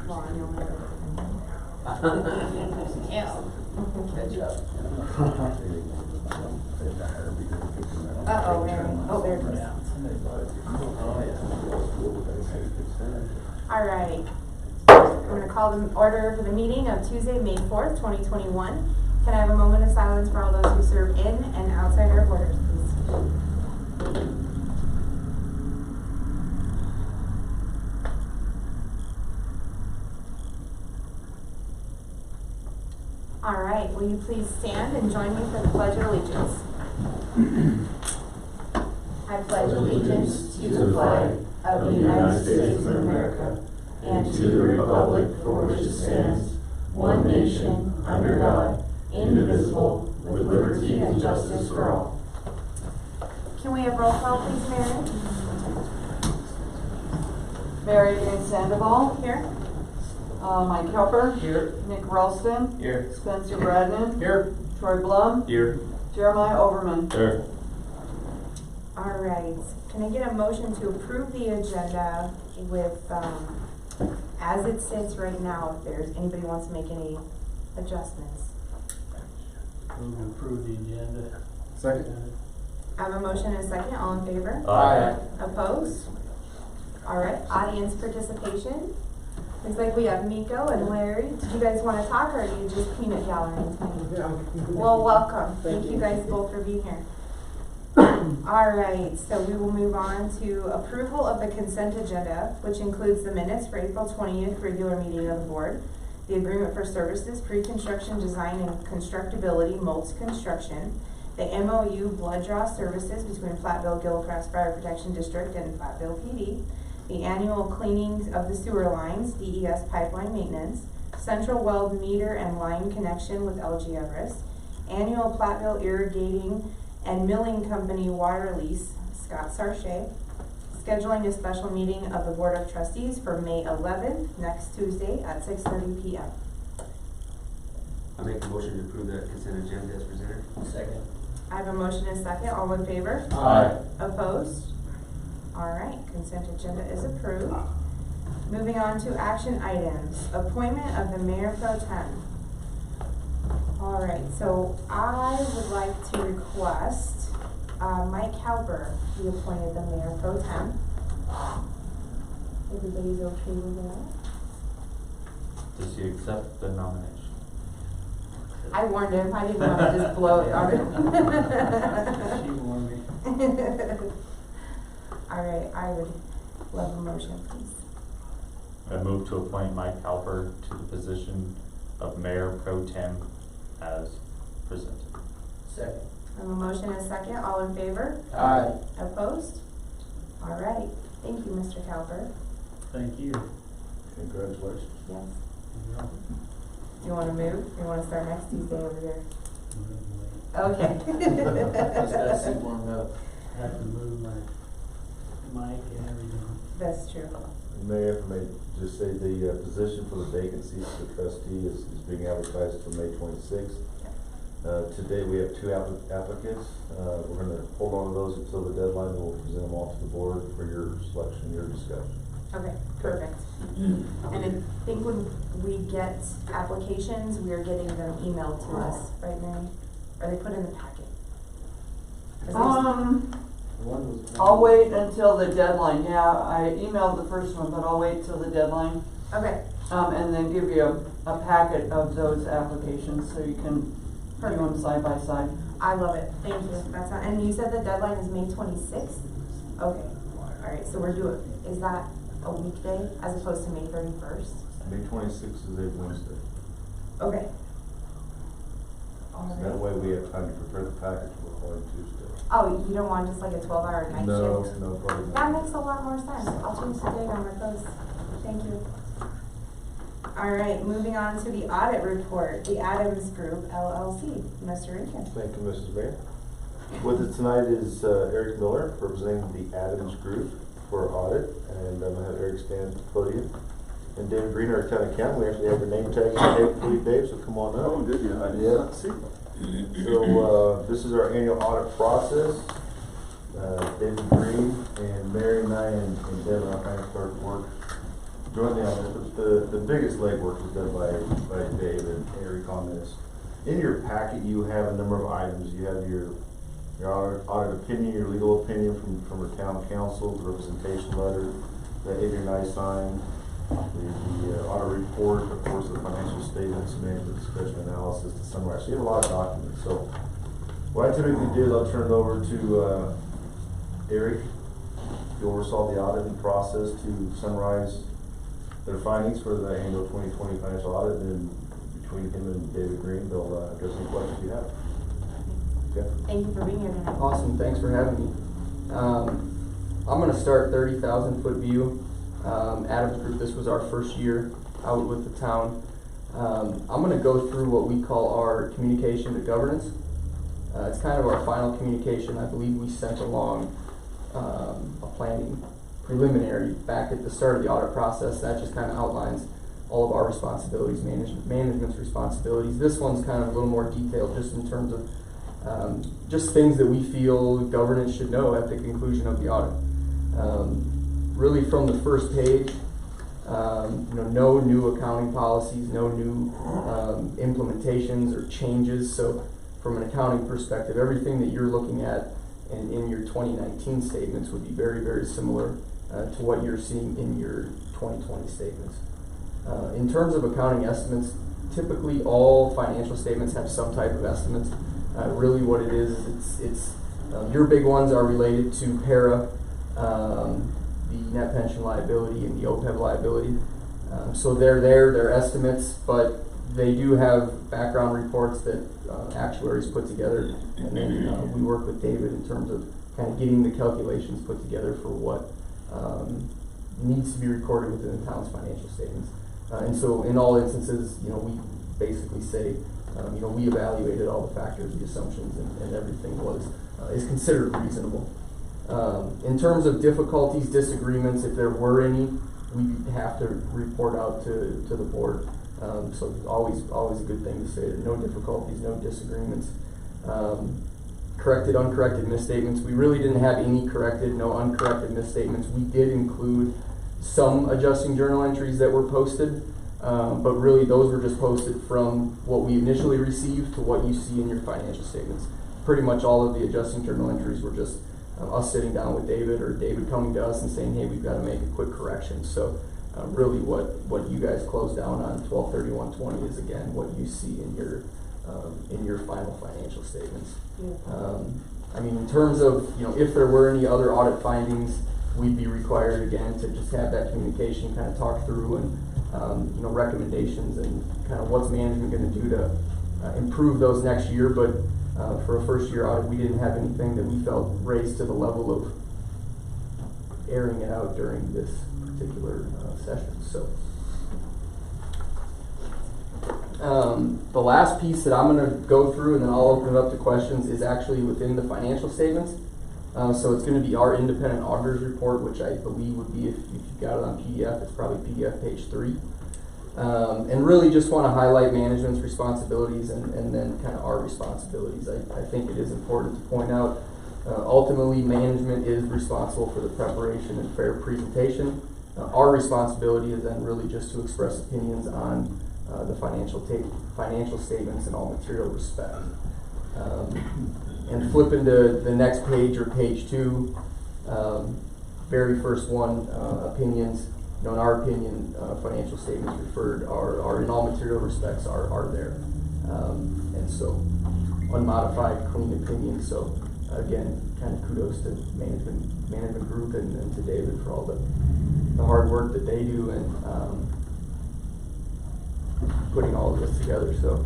Well, I know more. Good job. Uh-oh, Mary. Oh, there it goes. All right. I'm going to call the order for the meeting of Tuesday, May 4th, 2021. Can I have a moment of silence for all those who serve in and outside our borders, please? All right. Will you please stand and join me for the Pledge of Allegiance? I pledge allegiance to the flag of the United States of America and to the republic for which it stands, one nation, under God, indivisible, with liberty and justice for all. Can we have roll call, please, Mary? Mary Jane Sandoval. Here. Mike Helper. Here. Nick Ralston. Here. Spencer Bradnan. Here. Troy Blum. Here. Jeremiah Overman. Here. All right. Can I get a motion to approve the agenda with, as it sits right now, if there's anybody wants to make any adjustments? Move to approve the agenda. Second. I have a motion and a second. All in favor? Aye. Opposed? All right. Audience participation. Looks like we have Miko and Larry. Did you guys want to talk, or are you just peanut gallery tonight? Well, welcome. Thank you guys both for being here. All right, so we will move on to approval of the consent agenda, which includes the minutes for April 20th regular meeting of the board, the agreement for services, pre-construction design and constructability, Moltz Construction, the MOU blood draw services between Platteville Gilchrist Fire Protection District and Platteville PD, the annual cleaning of the sewer lines, DES pipeline maintenance, central weld meter and line connection with LG Everest, annual Platteville irrigating and milling company water lease, Scott Sarche, scheduling a special meeting of the Board of Trustees for May 11th, next Tuesday at 6:30 p.m. I make a motion to approve the consent agenda as presented. Second. I have a motion and a second. All in favor? Aye. Opposed? All right, consent agenda is approved. Moving on to action items. Appointment of the Mayor Pro Tem. All right, so I would like to request Mike Halper be appointed the Mayor Pro Tem. Everybody's okay with that? Does he accept the nomination? I warned him. I didn't want to just blow it on him. She warned me. All right, I would love a motion, please. I move to appoint Mike Halper to the position of Mayor Pro Tem as presented. Second. I have a motion and a second. All in favor? Aye. Opposed? All right. Thank you, Mr. Calver. Thank you. Congratulations. Yes. You want to move? You want to start next Tuesday over here? Okay. Just gotta see warmed up. I have to move my mic and everything. That's true. Mayor, if I may just say the position for the vacancies for trustee is being advertised for May 26th. Today we have 2 applicants. We're going to hold on to those until the deadline, and we'll present them all to the board for your selection, your discussion. Okay, perfect. And I think when we get applications, we are getting them emailed to us, right, Mary? Are they put in the packet? I'll wait until the deadline. Yeah, I emailed the first one, but I'll wait till the deadline. Okay. And then give you a packet of those applications so you can do them side by side. I love it. Thank you. That's not, and you said the deadline is May 26th? Okay. All right, so we're doing, is that a weekday as opposed to May 31st? May 26th is a Wednesday. Okay. So that way we have time to prepare the package for the following Tuesday. Oh, you don't want just like a 12-hour night shift? No, probably not. That makes a lot more sense. I'll change the date on my post. Thank you. All right, moving on to the audit report, the Adams Group LLC. Mr. Rican. Thank you, Mrs. Mayor. With us tonight is Eric Miller, representing the Adams Group for audit, and I'm going to have Eric stand at the podium. And David Green, our town accountant, we actually have your name tag on the tape for you, Dave, so come on up. Oh, did you? I did not see that. So this is our annual audit process. David Green and Mary and I and Devin are going to start work join the audit, the biggest legwork was done by Dave and Eric on this. In your packet, you have a number of items. You have your audit opinion, your legal opinion from our town council, the representation letter that Adrian and I signed, the audit report, of course, the financial statements, management discussion analysis, the summary. So you have a lot of documents. So what I typically do is I'll turn it over to Eric, who oversaw the auditing process, to summarize their findings for the annual 2020 financial audit, and between him and David Green, they'll address any questions you have. Okay. Thank you for being here tonight. Awesome, thanks for having me. I'm gonna start 30,000 foot view. Adam's group, this was our first year out with the town. I'm gonna go through what we call our communication to governance. It's kind of our final communication. I believe we sent along a planning preliminary back at the start of the audit process. That just kind of outlines all of our responsibilities, management's responsibilities. This one's kind of a little more detailed just in terms of just things that we feel governance should know at the conclusion of the audit. Really from the first page, no new accounting policies, no new implementations or changes. So from an accounting perspective, everything that you're looking at in your 2019 statements would be very, very similar to what you're seeing in your 2020 statements. In terms of accounting estimates, typically all financial statements have some type of estimates. Really what it is, it's your big ones are related to para, the net pension liability and the OPEB liability. So they're estimates, but they do have background reports that actuaries put together, and then we work with David in terms of kind of getting the calculations put together for what needs to be recorded within the town's financial statements. And so in all instances, we basically say, we evaluated all the factors, the assumptions, and everything is considered reasonable. In terms of difficulties, disagreements, if there were any, we have to report out to the board. So it's always a good thing to say that no difficulties, no disagreements. Corrected, uncorrected misstatements. We really didn't have any corrected, no uncorrected misstatements. We did include some adjusting journal entries that were posted, but really those were just posted from what we initially received to what you see in your financial statements. Pretty much all of the adjusting journal entries were just us sitting down with David, or David coming to us and saying, hey, we've got to make a quick correction. So really what you guys closed down on 12/31/20 is again what you see in your final financial statements. In terms of if there were any other audit findings, we'd be required again to just have that communication, kind of talk through and recommendations and kind of what's management going to do to improve those next year. But for a first year audit, we didn't have anything that we felt raised to the level of airing it out during this particular session. So the last piece that I'm going to go through, and then I'll open it up to questions, is actually within the financial statements. So it's going to be our independent auditors report, which I believe would be, if you've got it on PDF, it's probably PDF page 3. And really just want to highlight management's responsibilities and then kind of our responsibilities. I think it is important to point out, ultimately management is responsible for the preparation and fair presentation. Our responsibility is then really just to express opinions on the financial statements in all material respect. And flipping to the next page, or page 2, very first one, opinions. In our opinion, financial statements referred are in all material respects are there. And so unmodified, clean opinion. So again, kind of kudos to management group and to David for all the hard work that they do and putting all of this together. So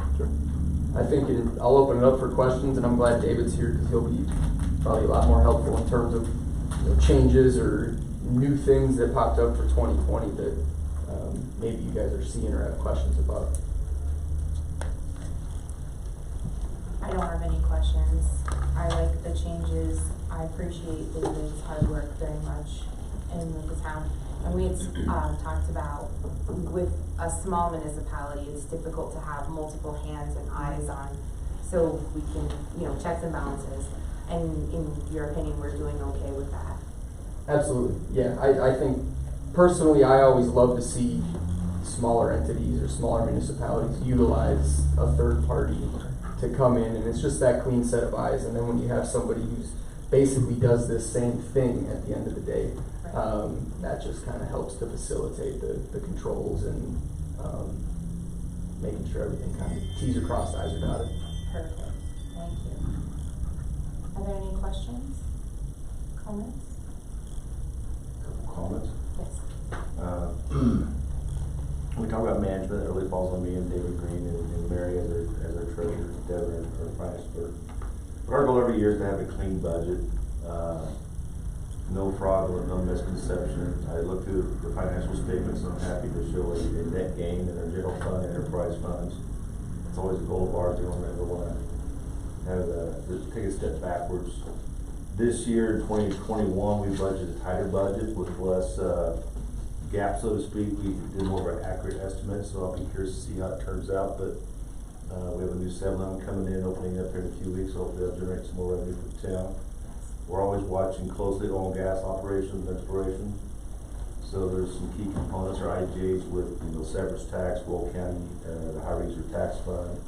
I think I'll open it up for questions, and I'm glad David's here because he'll be probably a lot more helpful in terms of changes or new things that popped up for 2020 that maybe you guys are seeing or have questions about. I don't have any questions. I like the changes. I appreciate David's hard work very much in the town. And we had talked about, with a small municipality, it's difficult to have multiple hands and eyes on, so we can, checks and balances. And in your opinion, we're doing okay with that? Absolutely, yeah. I think personally, I always love to see smaller entities or smaller municipalities utilize a third party to come in, and it's just that clean set of eyes. And then when you have somebody who's basically does this same thing at the end of the day, that just kind of helps to facilitate the controls and making sure everything kind of T's are crossed, I's are dotted. Perfect, thank you. Are there any questions, comments? Couple comments. Yes. We talk about management, it really falls on me and David Green and Mary as our treasurer, Deborah, our finance clerk. But our goal every year is to have a clean budget, no fraud or no misconception. I look through the financial statements and I'm happy to show a net gain in our general fund and enterprise funds. It's always a goal of ours. We don't ever want to have just take a step backwards. This year in 2021, we budgeted a tighter budget with less gap, so to speak. We did more of an accurate estimate, so I'll be curious to see how it turns out. But we have a new 7-Eleven coming in, opening up here in a few weeks, so hopefully they'll generate some more revenue for the town. We're always watching closely oil and gas operations and exploration. So there's some key components, or IGAs with severance tax, Will County, the high user tax fund.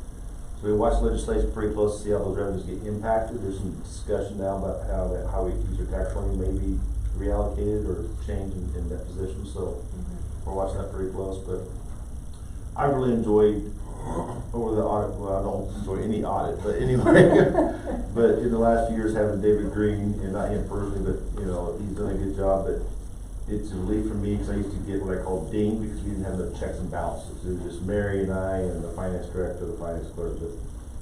So we watch legislation pretty close to see how those revenues get impacted. There's some discussion now about how that high user tax money may be reallocated or changed in that position. So we're watching that pretty close. But I really enjoyed over the audit. Well, I don't enjoy any audit, but anyway. But in the last few years, having David Green, and not him personally, but he's done a good job. But it's a relief for me because I used to get what I call ding because we didn't have the checks and balances. It was just Mary and I and the finance director, the finance clerk. But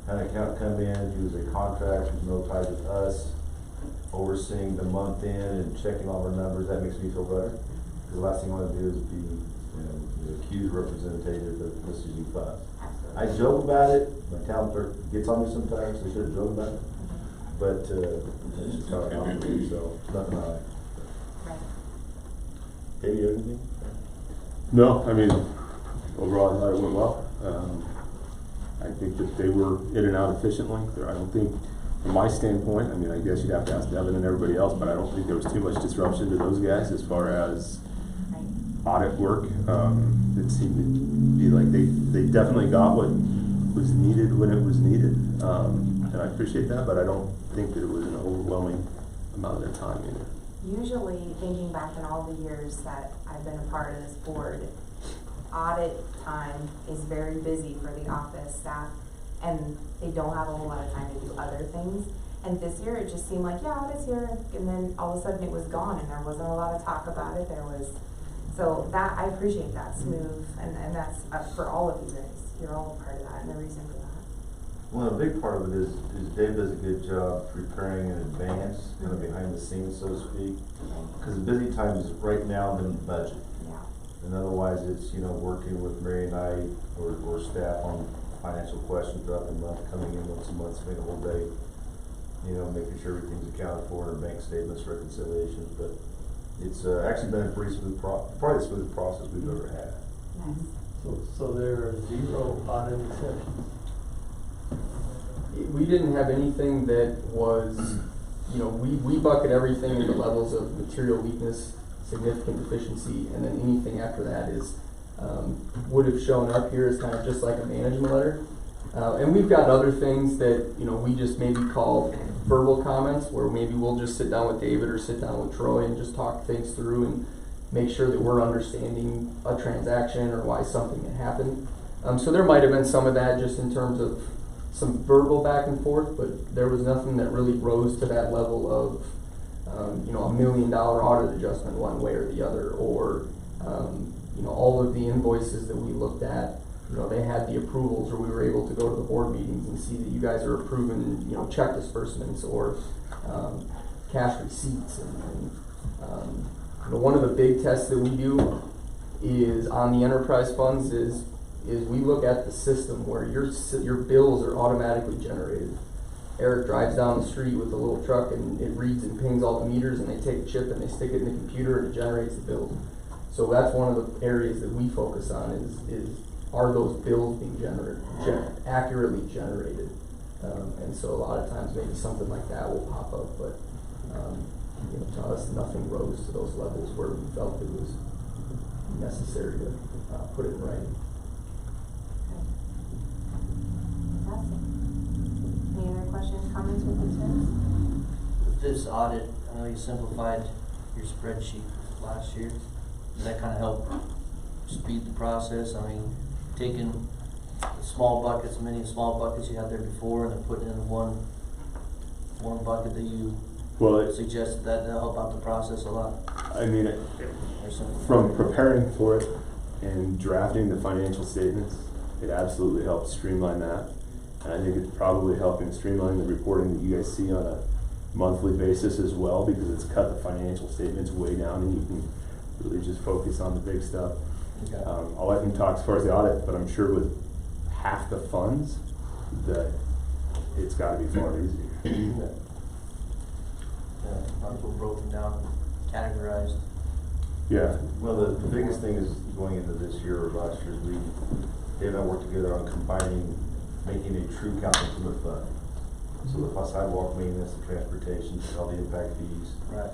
had an accountant come in, he was a contractor, he was no ties with us, overseeing the month end and checking all our numbers. That makes me feel better. Because the last thing I want to do is be the accused representative of misusing funds. I joke about it. My town clerk gets on me sometimes. I shouldn't joke about it. But it's just how it operates, so nothing on it. Hey, you have anything? No, I mean, overall I thought it went well. I think that they were in and out efficiently. I don't think, from my standpoint, I mean, I guess you'd have to ask Devin and everybody else, but I don't think there was too much disruption to those guys as far as audit work. It seemed to be like they definitely got what was needed when it was needed, and I appreciate that, but I don't think that it was an overwhelming amount of their time either. Usually, thinking back in all the years that I've been a part of this board, audit time is very busy for the office staff, and they don't have a whole lot of time to do other things. And this year, it just seemed like, yeah, audit's here, and then all of a sudden it was gone, and there wasn't a lot of talk about it. So that, I appreciate that, smooth, and that's for all of you guys. You're all a part of that, and the reason for that. Well, a big part of it is Dave does a good job preparing in advance, kind of behind the scenes, so to speak. Because the busy time is right now the budget. Yeah. And otherwise it's, working with Mary and I or staff on financial questions throughout the month, coming in once a month, spending a whole day, making sure everything's accounted for in our bank statements, reconciliations. But it's actually been a pretty smooth probably the smoothest process we've ever had. Nice. So there are 0 audit exceptions? We didn't have anything that was, we bucket everything into levels of material weakness, significant deficiency, and then anything after that is, would have shown up here as kind of just like a management letter. And we've got other things that, we just maybe call verbal comments, where maybe we'll just sit down with David or sit down with Troy and just talk things through and make sure that we're understanding a transaction or why something had happened. So there might have been some of that just in terms of some verbal back and forth, but there was nothing that really rose to that level of, $1 million audit adjustment one way or the other, or, all of the invoices that we looked at, they had the approvals, or we were able to go to the board meetings and see that you guys are approving, check disbursements or cash receipts. And one of the big tests that we do is on the enterprise funds is we look at the system where your bills are automatically generated. Eric drives down the street with a little truck and it reads and pings all the meters, and they take a chip and they stick it in the computer and it generates the bills. So that's one of the areas that we focus on is are those bills being accurately generated? And so a lot of times maybe something like that will pop up, but to us nothing rose to those levels where we felt it was necessary to put it in writing. Fantastic. Any other questions, comments, or concerns? With this audit, I know you simplified your spreadsheet last year. Does that kind of help speed the process? I mean, taking the small buckets, many small buckets you had there before, and then putting in one bucket that you suggested, that'll help out the process a lot. I mean, from preparing for it and drafting the financial statements, it absolutely helps streamline that. And I think it's probably helping streamline the reporting that you guys see on a monthly basis as well, because it's cut the financial statements way down and you can really just focus on the big stuff. Okay. I'll let him talk as far as the audit, but I'm sure with half the funds that it's got to be far easier. Funds were broken down, categorized. Yeah. Well, the biggest thing is going into this year or last year, Dave and I worked together on making a true capital improvement fund. So the sidewalk maintenance, the transportation, all the impact fees. Right.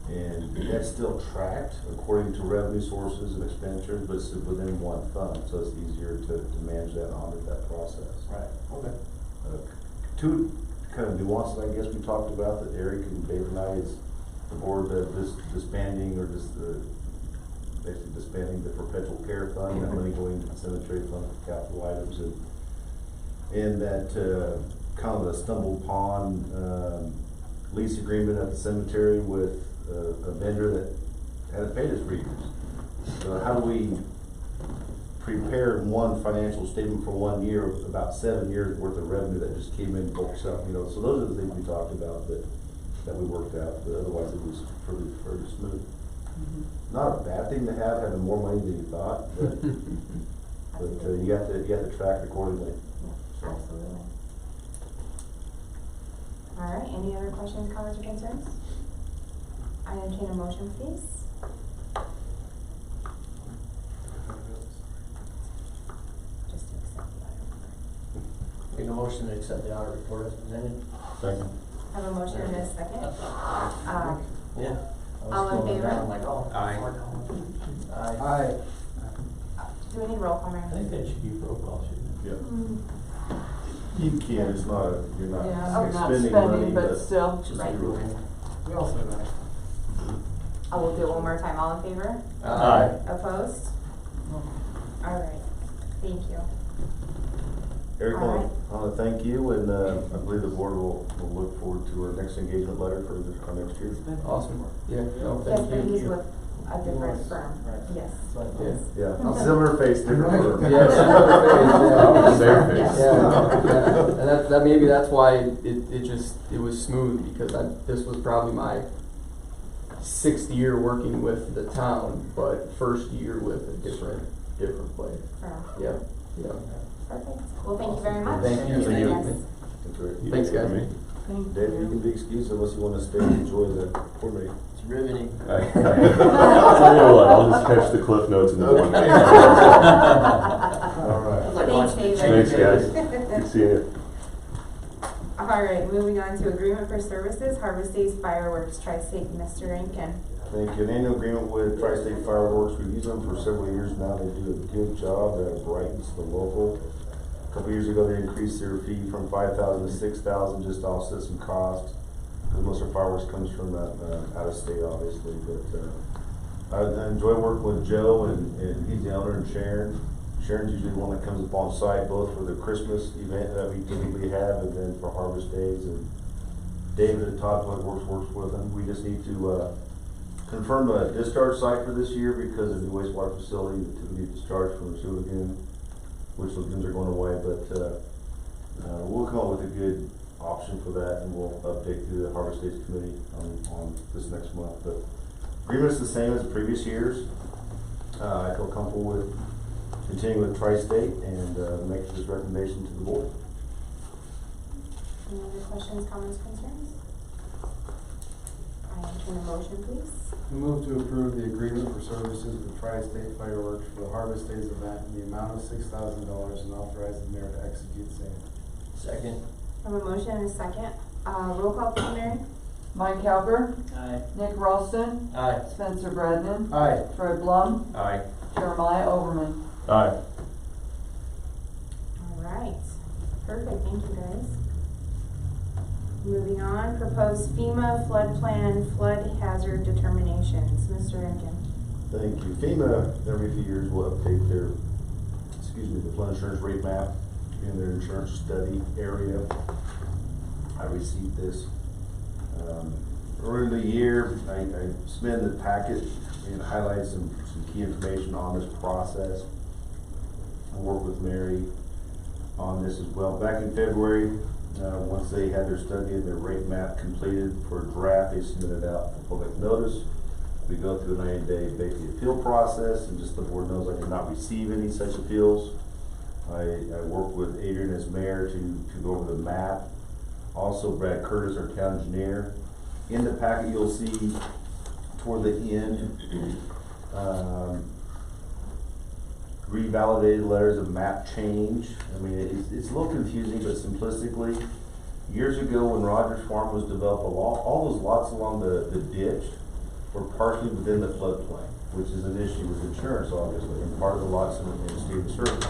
And that's still tracked according to revenue sources and expenditures, but it's within one fund, so it's easier to manage that and audit that process. Right. Okay. Two kind of nuances, I guess, we talked about that Eric and Dave and I, is the board disbanding or basically disbanding the perpetual care fund, that money going to the cemetery fund for capital items, and that kind of a stumbled upon lease agreement at the cemetery with a vendor that hadn't paid us for years. So how do we prepare one financial statement for 1 year of about 7 years worth of revenue that just came in bulk up, so those are the things we talked about that we worked out, but otherwise it was pretty smooth. Not a bad thing to have, having more money than you thought, but you have to track accordingly. Yeah, absolutely. All right, any other questions, comments, or concerns? I entertain a motion, please. Just to accept the audit report. Make a motion to accept the audit report as presented. Second. Have a motion and a second. Yeah. All in favor? I'm like, oh. Aye. Aye. Do we need roll call, I Mary? think that should be roll call, shouldn't Yeah. You can, it's not you're not Yeah, I'm not expending money, spending, but but still. Just Right. a rule. we? We all said that. Oh, we'll do it one more time. All in favor? Aye. Opposed? All right, thank you. Eric, All right. I want to thank you, and I believe the board will look forward to our next engagement letter for our next year. Awesome. Yeah, no, Yes, thank but he's you. with a different firm. Right. Yes. Yeah. Yeah, similar face, different firm. Yeah, Same face. Yes. Yeah, and that maybe that's why it was smooth, because this was probably my 6th year working with the town, but 1st year with a different place. Firm. Yeah. Perfect. Well, thank you very much. Thank you. Thank you. Yes. That's right. Thanks, guys. Dave, you can be excused unless you want to stay and enjoy the board meeting. It's riveting. I'll tell you what, I'll just catch the cliff notes in the one. All right. It's like Thanks, watching the David. Thanks, guys. Good seeing you. All right, moving on to agreement for services, Harvest Daze Fireworks, Tri-State, Mr. Rankin. Thank you. An annual agreement with Tri-State Fireworks. We've used them for several years now. They do a good job. That brightens the local. A couple years ago, they increased their fee from $5,000 to $6,000 just to offset some costs. Because most of our fireworks comes from out of state, obviously. But I enjoy working with Joe, and he's the owner, and Sharon. Sharon's usually the one that comes up on site, both for the Christmas event that we typically have, and then for Harvest Daze. And David and Todd works with them. We just need to confirm a discharge site for this year because of the wastewater facility that typically discharged from the sewer lagoon, which lagoons are going away. But we'll come up with a good option for that, and we'll update the Harvest Daze committee on this next month. But agreement's the same as previous years. I feel comfortable with continuing with Tri-State and make this recommendation to the board. Any other questions, comments, concerns? I entertain a motion, please. I move to approve the agreement for services with Tri-State Fireworks for the Harvest Daze event in the amount of $6,000 and authorize the mayor to execute same. Second. I have a motion and a second. Roll call, please, Mary. Mike Halper, Aye. Nick Ralston, Aye. Spencer Bradnan, Aye. Troy Blum, Aye. Jeremiah Overman. Aye. Alright, perfect, thank you guys. Moving on, proposed FEMA flood plan, flood hazard determinations, Mr. Rankin. Thank you. FEMA, every few years, will update their, the flood insurance rate map in their insurance study area. I received this. Early in the year, I submitted the packet and highlighted some key information on this process. I worked with Mary on this as well. Back in February, once they had their study and their rate map completed for a draft, they submitted out for public notice. We go through a 90-day basically appeal process, and just the board knows I did not receive any such appeals. I worked with Adrian as mayor to go over the map. Also, Brad Curtis, our town engineer. In the packet, you'll see toward the end, revalidated letters of map change. I mean, it's a little confusing, but simplistically, years ago when Rogers Farm was developed, all those lots along the ditch were partially within the floodplain, which is an issue with insurance, obviously, and part of the lots in Stevens Circle.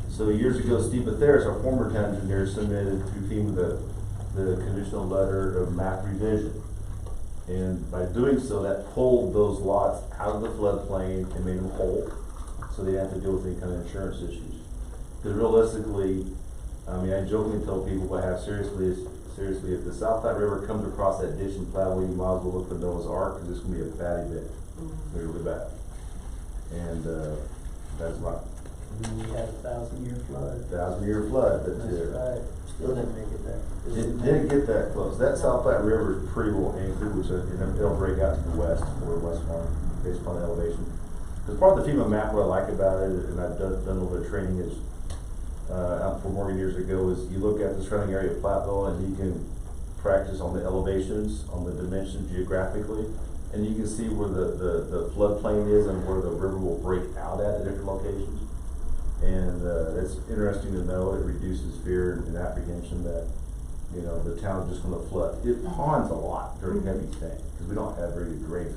So years ago, Steve Batheris, our former town engineer, submitted to FEMA the conditional letter of map revision. And by doing so, that pulled those lots out of the floodplain and made them whole, so they didn't have to deal with any kind of insurance issues. Because realistically, I mean, I jokingly tell people what I have seriously, if the South Platte River comes across that ditch in Platteville, you might as well look for Noah's Ark, because it's going to be a bad event. Really bad. And that's my And we had 1,000-year flood. 1,000-year flood. That's right. Still didn't make it there. It didn't get that close. That South Platte River is pretty well anchored, which it'll break out to the west or west farm based upon the elevation. Because part of the FEMA map, what I like about it, and I've done a little bit of training is, out for more years ago, is you look at the surrounding area of Platteville and you can practice on the elevations, on the dimensions geographically, and you can see where the floodplain is and where the river will break out at different locations. And it's interesting to know. It reduces fear and apprehension that, you know, the town is just going to flood. It ponds a lot during heavy tank because we don't have very good drainage.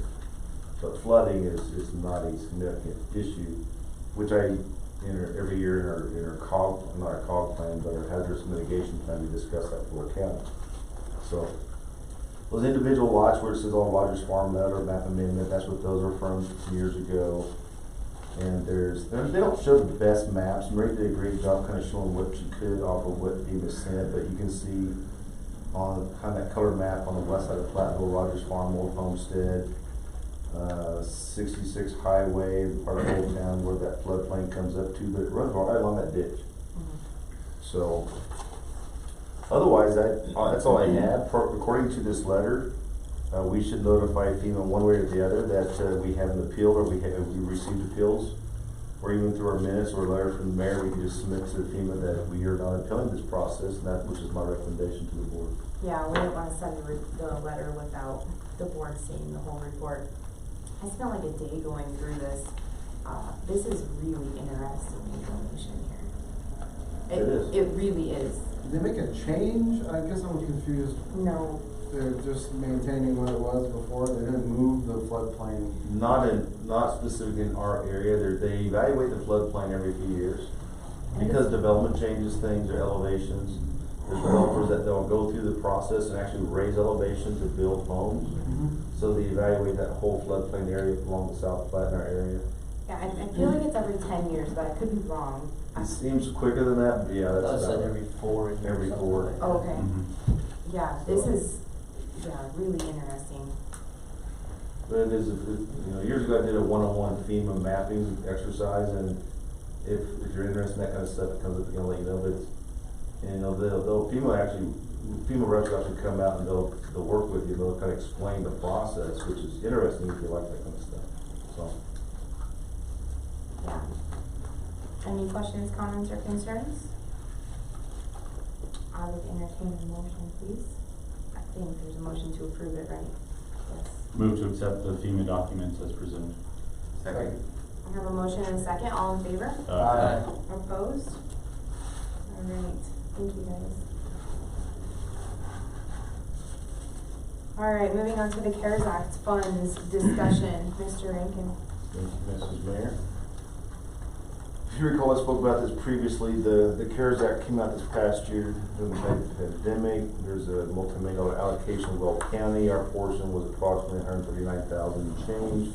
But flooding is not a significant issue, which every year in our COG, not our COG plan, but our hazardous mitigation plan, we discuss that for our county. So those individual lots where it says all Rogers Farm Nut or map amendment, that's what those are from years ago. And they don't show the best maps. Mary did a great job kind of showing what you could off of what FEMA sent, but you can see on kind of that color map on the west side of Platteville, Rogers Farm, Old Homestead, 66 Highway, part of Old Town where that floodplain comes up to, but it runs right along that ditch. So, otherwise, that's all I had. According to this letter, we should notify FEMA one way or the other that we have an appeal or we received appeals, or even through our minutes or a letter from the mayor, we can just submit to FEMA that we are not appealing this process, and that which is my recommendation to the board. Yeah, we didn't want to send the letter without the board seeing the whole report. I spent like a day going through this. This is really interesting information here. It is. It really is. Did they make a change? I guess I'm confused. No. They're just maintaining what it was before. They didn't move the floodplain. Not specific in our area. They evaluate the floodplain every few years because development changes things, their elevations. There's developers that they'll go through the process and actually raise elevations to build homes. So they evaluate that whole floodplain area along the South Platte in our area. Yeah, I feel like it's every 10 years, but I could be wrong. It seems quicker than that, but yeah, that's That's about like every 4 years. Every something 4. like that. Oh, okay. Yeah, this So- is really interesting. But it is, years ago I did a one-on-one FEMA mapping exercise, and if you're interested in that kind of stuff, it comes up again, I'll let you know. But FEMA reps will actually come out and they'll work with you. They'll kind of explain the process, which is interesting if you like that kind of stuff. So. Yeah. Any questions, comments, or concerns? I would entertain a motion, please. I think there's a motion to approve it, right? Yes. Move to accept the FEMA documents as presented. Second. I have a motion and a second. All in favor? Aye. Opposed? All right. Thank you, guys. All right, moving on to the CARES Act funds discussion. Mr. Rankin. Thank you, Mrs. Mayor. If you recall, I spoke about this previously, the CARES Act came out this past year during the pandemic. There's a multi-million-dollar allocation of Weld County. Our portion was approximately $139,000 and change.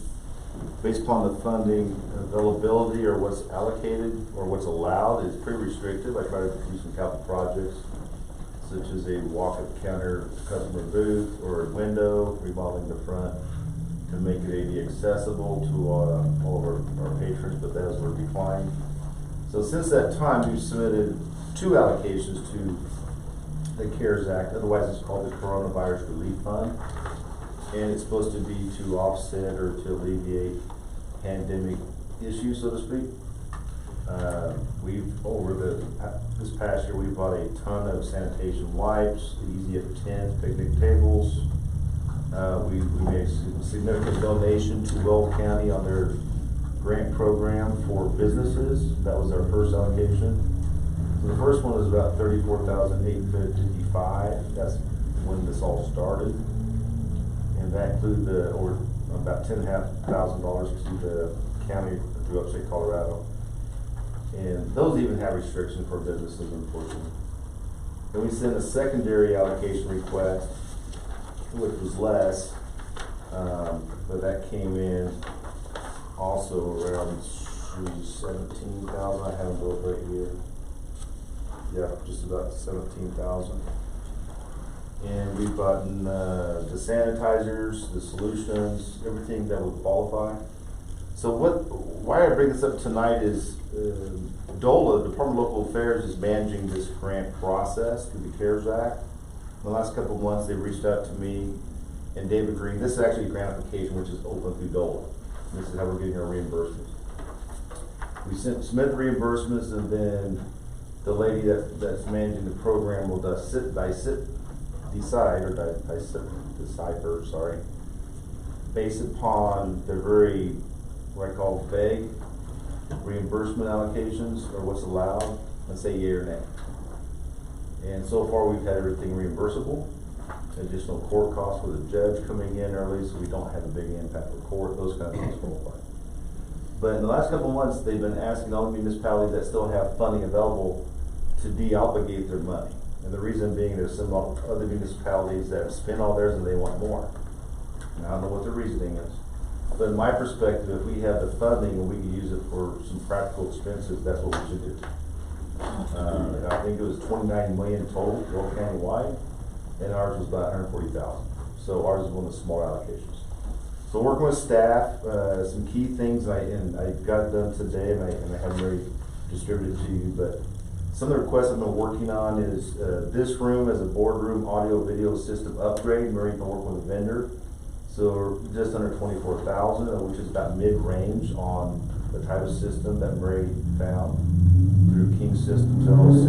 Based upon the funding availability or what's allocated or what's allowed is pretty restrictive. I try to do some capital projects such as a walk-up counter customer booth or a window, remodeling the front to make it AD accessible to all of our patrons, but those were declined. So since that time, we've submitted 2 allocations to the CARES Act, otherwise it's called the Coronavirus Relief Fund. And it's supposed to be to offset or to alleviate pandemic issues, so to speak. This past year, we bought a ton of sanitation wipes, the Easy Up 10s, picnic tables. We made a significant donation to Weld County on their grant program for businesses. That was our first allocation. So the first one was about $34,855. That's when this all started. And that included about $10,500 to the county through upstate Colorado. And those even have restrictions for businesses, unfortunately. Then we sent a secondary allocation request, which was less, but that came in also around 17,000. I have them both right here. Yeah, just about 17,000. And we've gotten the sanitizers, the solutions, everything that would qualify. So why I bring this up tonight is DOLA, Department of Local Affairs, is managing this grant process through the CARES Act. In the last couple of months, they've reached out to me and David Green. This is actually a grant application which is open through DOLA. This is how we're getting our reimbursements. We submit the reimbursements, and then the lady that's managing the program will decipher, based upon the very, what I call vague reimbursement allocations, or what's allowed, and say yea or nay. And so far, we've had everything reimbursable. Additional court costs with a judge coming in early, so we don't have a big impact with court, those kind of things qualify. But in the last couple of months, they've been asking all the municipalities that still have funding available to de-obligate their money. And the reason being, there's some other municipalities that have spent all theirs and they want more. And I don't know what the reasoning is. But in my perspective, if we have the funding and we can use it for some practical expenses, that's what we should do. I think it was 29 million total, Weld County wide, and ours was about 140,000. So ours is one of the small allocations. So working with staff, some key things, and I got it done today, and I haven't already distributed to you, but some of the requests I've been working on is this room as a boardroom audio video system upgrade. Mary's been working with a vendor. So just under 24,000, which is about mid-range on the type of system that Murray found through King Systems LLC.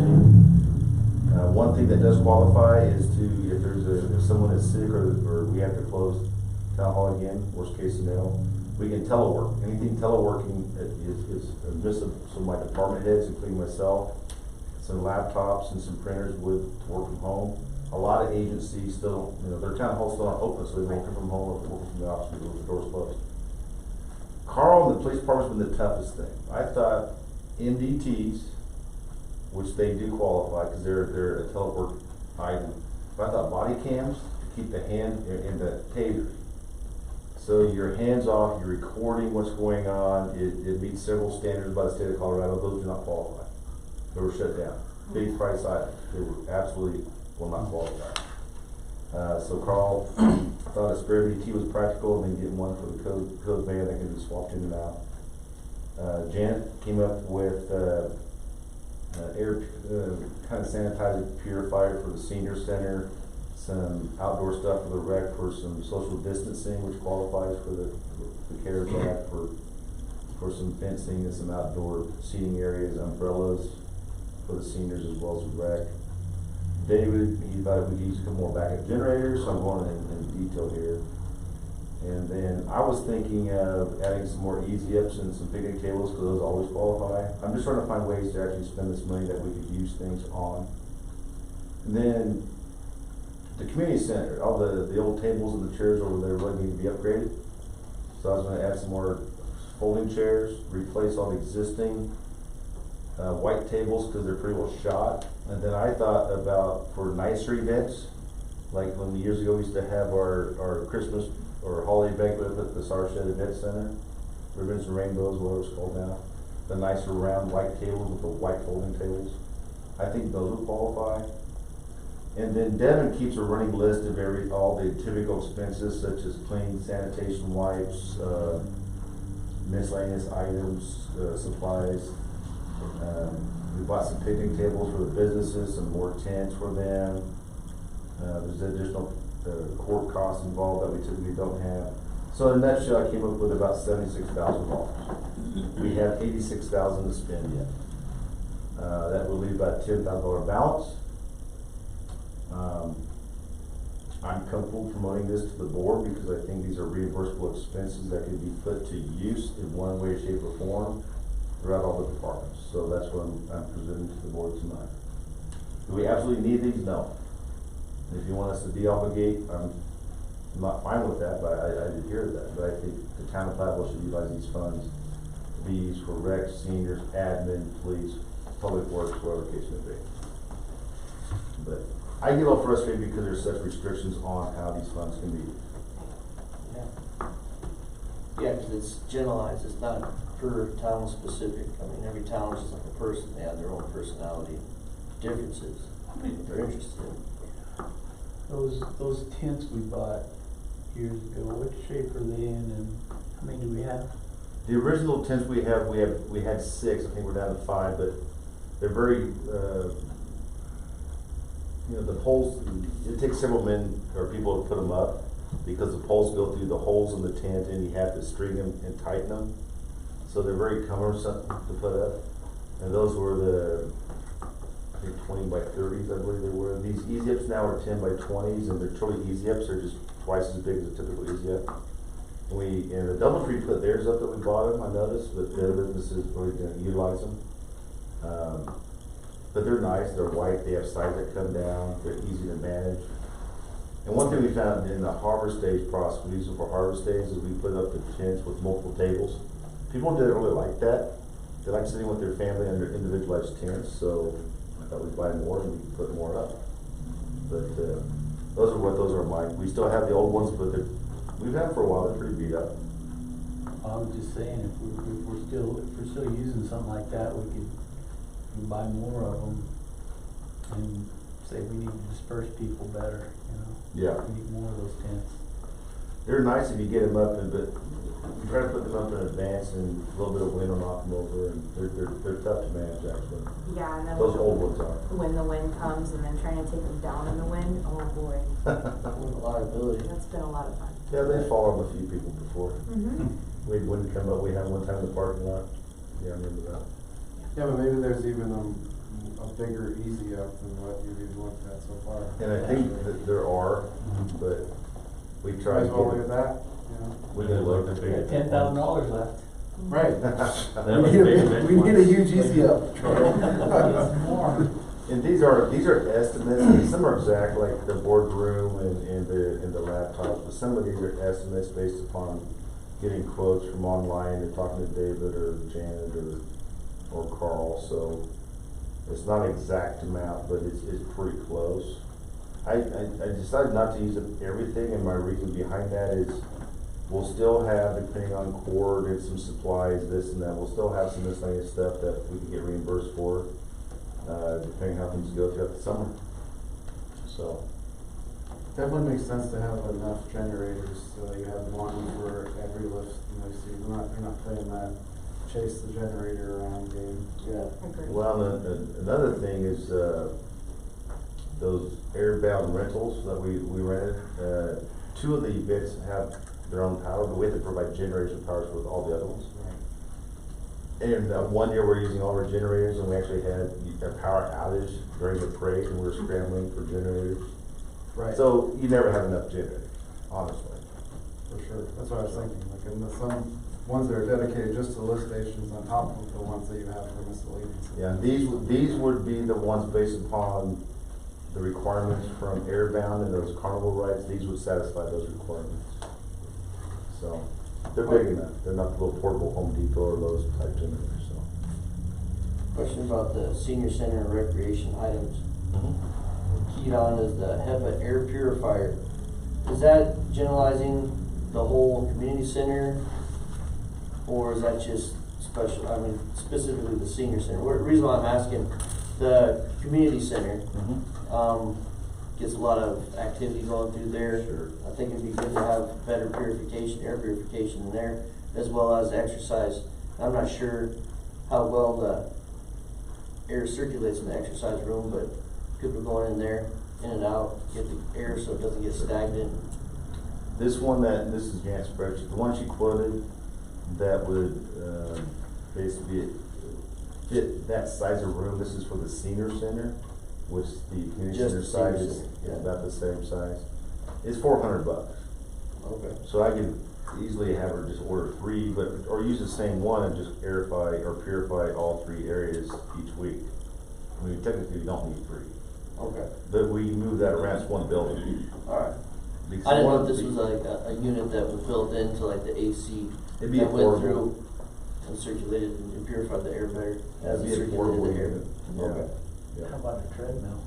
One thing that does qualify is if someone is sick or we have to close town hall again, worst case scenario, we can telework. Anything teleworking is admissible. So my department heads, including myself, some laptops and some printers would work from home. A lot of agencies still, their town halls still aren't open, so they work from home or work from the office with the doors closed. Carl and the police department's been the toughest thing. I thought MDTs, which they do qualify because they're a telework item, but I thought body cams to keep the hand in the tasers. So your hands off, you're recording what's going on, it meets several standards by the state of Colorado, those do not qualify. They were shut down. Big price items, they were absolutely will not qualify. So Carl thought a spare MDT was practical, and then getting one for the code van that can be swapped in and out. Janet came up with air kind of sanitizer purifier for the senior center, some outdoor stuff for the rec for some social distancing, which qualifies for the CARES Act, for some fencing and some outdoor seating areas, umbrellas for the seniors as well as the rec. David, he thought we could use a couple more backup generators, so I'm going in detail here. And then I was thinking of adding some more easy ups and some picnic tables, because those always qualify. I'm just trying to find ways to actually spend this money that we could use things on. And then the community center, all the old tables and the chairs over there really need to be upgraded. So I was going to add some more folding chairs, replace all the existing white tables because they're pretty well shot. And then I thought about for nicer events, like when years ago we used to have our Christmas or holiday banquet at the Sarshed Event Center, ribbons and rainbows, whatever it's called now. The nicer round white tables with the white folding tables. I think those would qualify. And then Devin keeps a running list of all the typical expenses such as cleaning, sanitation wipes, miscellaneous items, supplies. We bought some picnic tables for the businesses, some more tents for them. There's additional court costs involved that we typically don't have. So in a nutshell, I came up with about $76,000. We have $86,000 to spend yet. That will leave about $10,000 balance. I'm comfortable promoting this to the board because I think these are reimbursable expenses that can be put to use in one way, shape, or form throughout all the departments. So that's what I'm presenting to the board tonight. Do we absolutely need these? No. If you want us to de-obligate, I'm not fine with that, but I did hear that. But I think the town of Platteville should utilize these funds to be used for rec, seniors, admin, police, public works, whatever the case may be. But I get a little frustrated because there's such restrictions on how these funds can be used. Yeah, because it's generalized, it's not per town specific. I mean, every town is just like a person, they have their own personality differences. They're interested in. Those tents we bought years ago, what shape are they in and how many do we have? The original tents we had 6, I think we're down to 5, but they're very, the poles, it takes several men or people to put them up because the poles go through the holes in the tent and you have to string them and tighten them. So they're very cumbersome to put up. And those were the, I think 20 by 30s, I believe they were. These easy ups now are 10 by 20s and they're truly easy ups. They're just twice as big as a typical easy up. And the Doubletree put theirs up that we bought them, I noticed, but the other businesses really didn't utilize them. But they're nice, they're white, they have sides that come down, they're easy to manage. And one thing we found in the Harvest Daze process, we use it for Harvest Daze, is we put up the tents with multiple tables. People didn't really like that. They like sitting with their family under individualized tents, so I thought we'd buy more and we could put more up. But those are what those are like. We still have the old ones, but we've had them for a while, they're pretty beat up. I was just saying, if we're still using something like that, we could buy more of them and say we need to disperse people better, Yeah. We need more of those tents. They're nice if you get them up, but you try to put them up in advance and a little bit of wind will knock them over, and they're tough to manage actually. Yeah, and then Those old ones are. when the wind comes and then trying to take them down in the wind, oh boy, Liability. that's been a lot of fun. Yeah, they've fallen on a few people before. Mm-hmm. We had wind come up, we had one time in the parking lot. Yeah, I remember that. Yeah, but maybe there's even a bigger easy up than what you've even looked at so far. And I think that there are, but we Might tried as to well look get at that, we didn't look at We got $10,000 left. Right. That was big We need a huge easy up. More. And these are estimates. Some are exact, like the boardroom and the laptops, but some of these are estimates based upon getting quotes from online or talking to David or Janet or Carl. So it's not an exact amount, but it's pretty close. I decided not to use everything, and my reason behind that is we'll still have, depending on cord and some supplies, this and that, we'll still have some miscellaneous stuff that we can get reimbursed for, depending how things go throughout the summer. So. Definitely makes sense to have enough generators so that you have one for every lift. So you're not playing that chase the generator around game. Yeah. Agreed. Well, another thing is those airbound rentals that we rented. 2 of the events have their own power, but we have to provide generation powers with all the other ones. And one year we're using all our generators, and we actually had a power outage during the parade, and we were scrambling for generators. Right. So you never have enough generators, honestly. For sure. That's what I was thinking. Like, and some ones that are dedicated just to lift stations on top of the ones that you have for miscellaneous. Yeah, these would be the ones based upon the requirements from Airbound and those carnival rides. These would satisfy those requirements. So they're big enough. They're not the little portable Home Depot or Lowe's type generators. So. Question about the senior center and recreation items. Keyed on is the HEPA air purifier. Is that generalizing the whole community center? Or is that just special, I mean, specifically the senior center? The reason why I'm asking, the community center, gets a lot of activity going through there. Sure. I think it'd be good to have better purification, air purification in there, as well as exercise. I'm not sure how well the air circulates in the exercise room, but people going in there, in and out, get the air so it doesn't get stagnant. This one this is Jan's spreadsheet, the one she quoted, that would, basically fit that size of room. This is for the senior center, which the community Just center the size senior is center, yeah. about the same size. It's $400. Okay. So I could easily have her just order 3, or use the same one and just purify all 3 areas each week. I mean, technically we don't need 3, Okay. but we move that around, it's one building. Alright. Because I didn't one know of if this the- was like a unit that was built into like the AC. It'd be that went affordable. through and circulated and purified the air better as It'd it be circulated affordable the air. unit. Yeah. Okay. Yeah. How about a treadmill?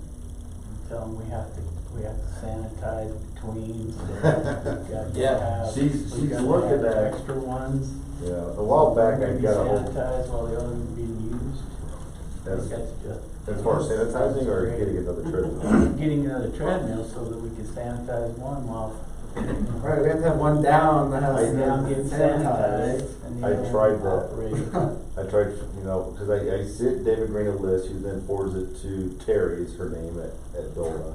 Tell them we have to sanitize between, so we got to Yeah. have. She's we gotta looking have at- extra ones. Yeah, a while back I Maybe got a whole, sanitize while the other one's being used. I think that's, just. as far as sanitizing or Great. getting another treadmill? Getting another treadmill so that we can sanitize one while. Right, we have to have one down that has. Down getting sanitized. and the I other tried one that. operating. I tried, cause I sent David Green a list, who then forwards it to Terry, is her name at DOLA.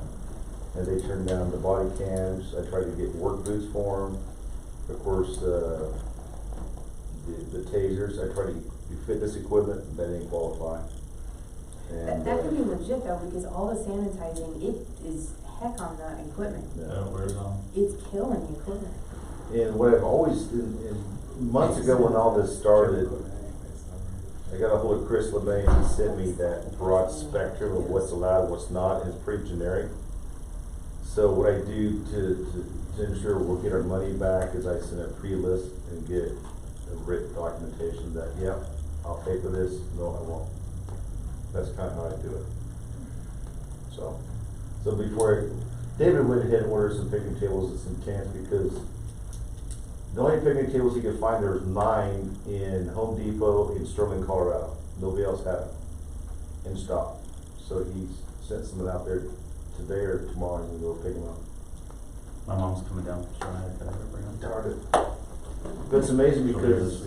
And they turned down the body cams. I tried to get work boots for them. Of course, the tasers, I tried to fit this equipment, that didn't qualify. And, That could be legit though, because all the sanitizing, it is heck on the equipment. yeah. Where's on? It's killing the equipment. And what I've always, months ago when all this started, I got a hold of Chris LeMay, and he sent me that broad spectrum of what's allowed, what's not, and it's pretty generic. So what I do to ensure we'll get our money back is I send a pre-list and get a written documentation that, yeah, I'll pay for this, no, I won't. That's kinda how I do it. So before David went ahead and ordered some picnic tables and some cans, because the only picnic tables he could find, there was 9 in Home Depot in Sterling, Colorado. Nobody else had them in stock. So he sent some out there today or tomorrow, and we'll go pick them up. My mom's coming down from Shanghai, can I go bring them? Darn it. But it's amazing because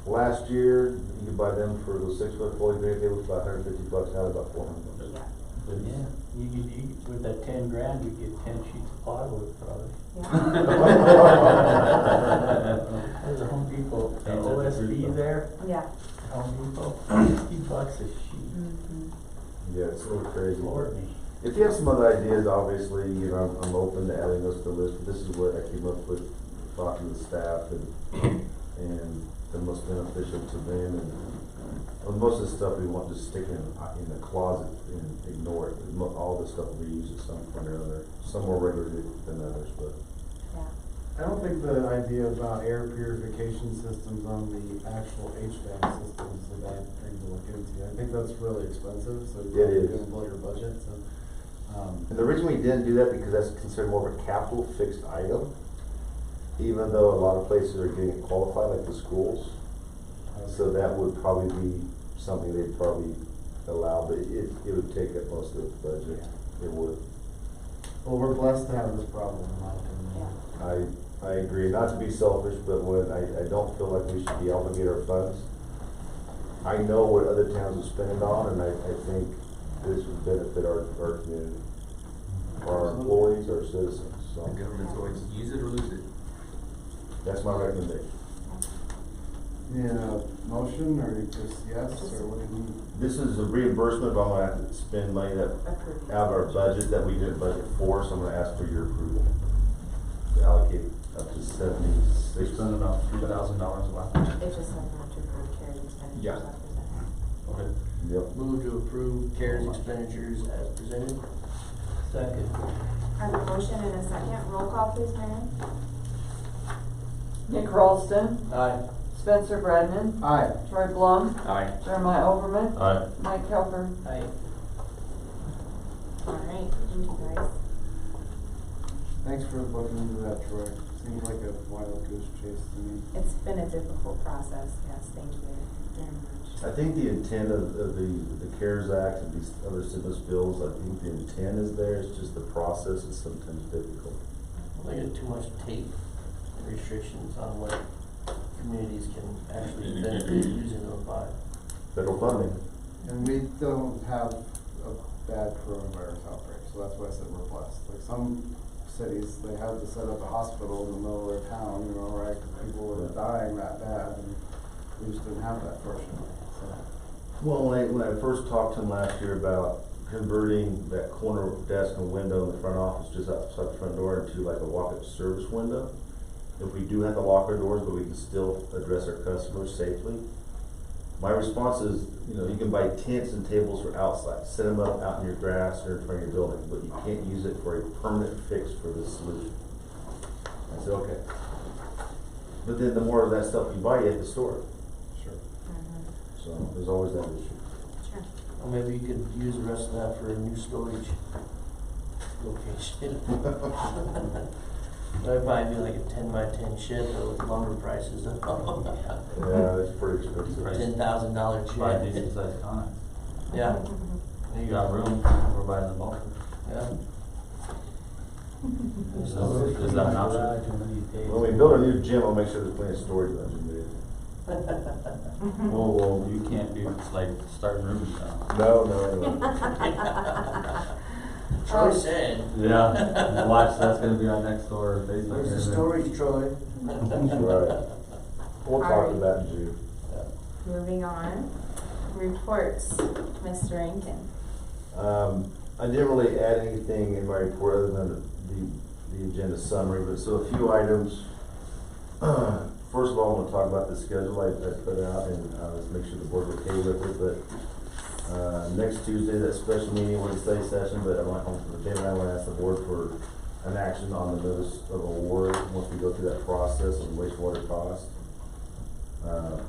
last year, you could buy them for those 6-foot folding picnic tables, about $150, now they're about $400. Yeah, you with that 10 grand, you get 10 sheets of plywood probably. Yeah. There's a Home Depot, OSB there, Yeah. Home Depot, $50 a sheet. Mhm. Yeah, it's a little crazy. Lord me. If you have some other ideas, obviously, I'm open to adding those to the list, but this is what I came up with, talking to the staff and the most beneficial to them. And most of the stuff we want to stick in the closet and ignore it. All the stuff we use at some point or other, some more regularly than others, but. Yeah. I don't think the idea about air purification systems on the actual HVAC systems is a bad thing to look into. I think that's really expensive, so It you're probably is. gonna blow your budget, so. And the reason we didn't do that, because that's considered more of a capital fixed item, even though a lot of places are getting it qualified, like the schools. So that would probably be something they'd probably allow, but it would take up most of the budget. It would. Well, we're blessed to have this problem, in my opinion. Yeah. I agree, not to be selfish, but when I don't feel like we should be obligated our funds. I know what other towns are spending on, and I think this would benefit our community, our employees, our citizens, so The government's always use it or lose it. that's my recommendation. Yeah, motion, or just yes, or what do you need? This is a reimbursement, but I'm gonna have to spend money that, Approved. out of our budget that we didn't budget for, so I'm gonna ask for your approval. To allocate up to We 76. spent about $3,000 last. It just said not to approve carried expenditures Yeah. as presented. Okay. Yep. Move to approve CARES expenditures as presented. Second. I have a motion and a second. Roll call please, Marion. Nick Ralston, Aye. Spencer Bradman, Aye. Troy Blum, Aye. Jeremiah Overman, Aye. Mike Kelper. Aye. Alright, thank you guys. Thanks for looking into that, Troy. Seems like a wild goose chase to me. It's been a difficult process, yes, thank you very much. I think the intent of the CARES Act and these other stimulus bills, I think the intent is there, it's just the process is sometimes difficult. Well, they got too much tape and restrictions on what communities can actually benefit using those by. Federal funding. And we don't have a bad coronavirus outbreak, so that's why I said we're blessed. Like some cities, they had to set up a hospital in the middle of their town, you know, right, because people were dying that bad, and we just didn't have that, fortunately, so. Well, when I first talked to him last year about converting that corner desk and window in the front office just outside the front door into like a walk-up service window, if we do have to lock our doors, but we can still address our customers safely. My response is, you know, you can buy tents and tables for outside, set them up out in your grass or in front of your building, but you can't use it for a permanent fix for this solution. I said, okay. But then the more of that stuff you buy, you have to store it. Sure. So there's always that issue. Sure. Or maybe you could use the rest of that for a new storage location. That'd probably be like a 10 by 10 shed though with lumber prices. Yeah, it's pretty expensive. $10,000 shed. Buy a decent sized conex. Yeah. There You got room, we're buying the bulk. Yeah. So, is that an option? When we build a new gym, I'll make sure there's plenty of storage in that gym. Well, you can't be, it's like starting rooms now. No. Troy said. Yeah, watch, that's gonna be on next door Facebook. Where's the storage, Troy? Right. We'll talk Alright. about it in June. Moving on, reports, Mr. Rankin. I didn't really add anything in my report other than the agenda summary, but so a few items. First of all, I'm gonna talk about the schedule I put out and let's make sure the board's okay with it, but next Tuesday, that special meeting, we're in study session, but David and I want to ask the board for an action on the notice of award once we go through that process of wastewater cost.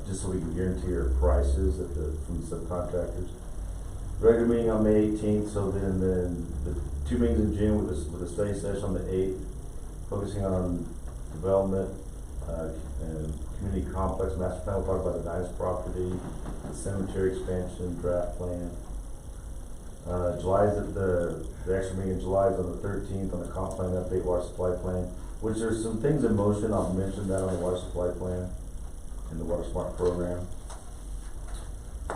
Just so we can guarantee our prices from the subcontractors. Regular meeting on May 18th, so then the 2 meetings in June with a study session on the 8th, focusing on development, and community complex master plan. We'll talk about the Nice property, the cemetery expansion, draft plan. July is the actual meeting in July is on the 13th on the comp plan update, water supply plan, which there's some things in motion. I'll mention that on the water supply plan and the water smart program.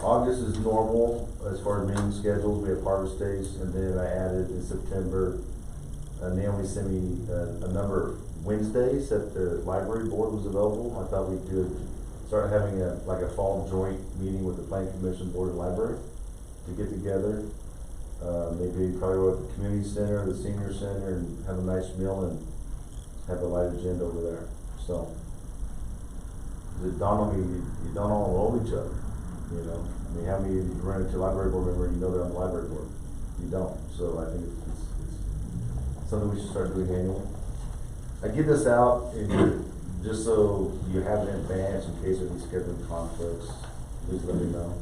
August is normal as far as meeting schedules. We have Harvest Daze, and then I added in September, Naomi sent me a number of Wednesdays that the library board was available. I thought we'd start having a fall joint meeting with the planning commission, board, and library to get together. Maybe probably go at the community center, the senior center, and have a nice meal and have a light agenda over there. So, it dawned on me, you don't all know each other. You know, I mean, how many of you run into a library board member and you know they're on the library board? You don't. So I think it's something we should start doing annually. I give this out just so you have it in advance in case of any scheduling conflicts. Please let me know.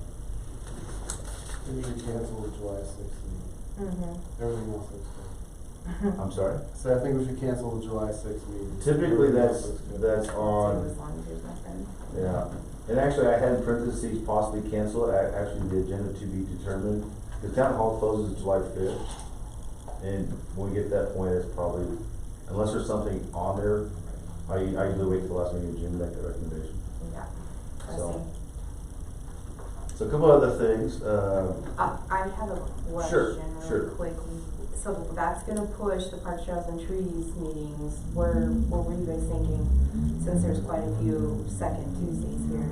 We need to cancel the July 6th meeting. Everything else looks good. I'm sorry? So I think we should cancel the July 6th meeting. Typically Everything else that's looks good. on, As long as there's nothing. yeah. And actually I had in parentheses possibly cancel it, actually the agenda to be determined. The town hall closes July 5th. And when we get to that point, it's probably, unless there's something on there, I usually wait till the last meeting in June to make that recommendation. Yeah. So a couple other things, I have a Sure, question sure. real quick. So that's gonna push the Parks, Trails, and Trees meetings. What were you guys thinking? Since there's quite a few second Tuesdays here.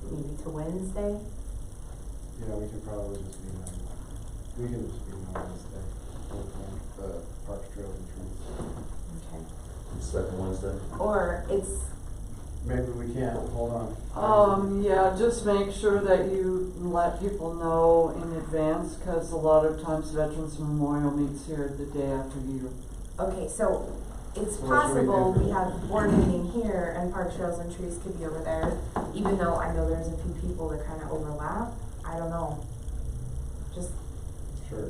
Maybe to Wednesday? Yeah, we can probably just be on, we can just be on Wednesday. The Parks, Trails, and Trees. Okay. second Wednesday. Or it's, Maybe we can't, hold on. Yeah, just make sure that you let people know in advance, cause a lot of times Veterans Memorial meets here the day after you. okay, so it's So what should we possible do? we have board meeting here and Park Trails and Trees could be over there, even though I know there's a few people that kind of overlap. I don't know. Just, Sure.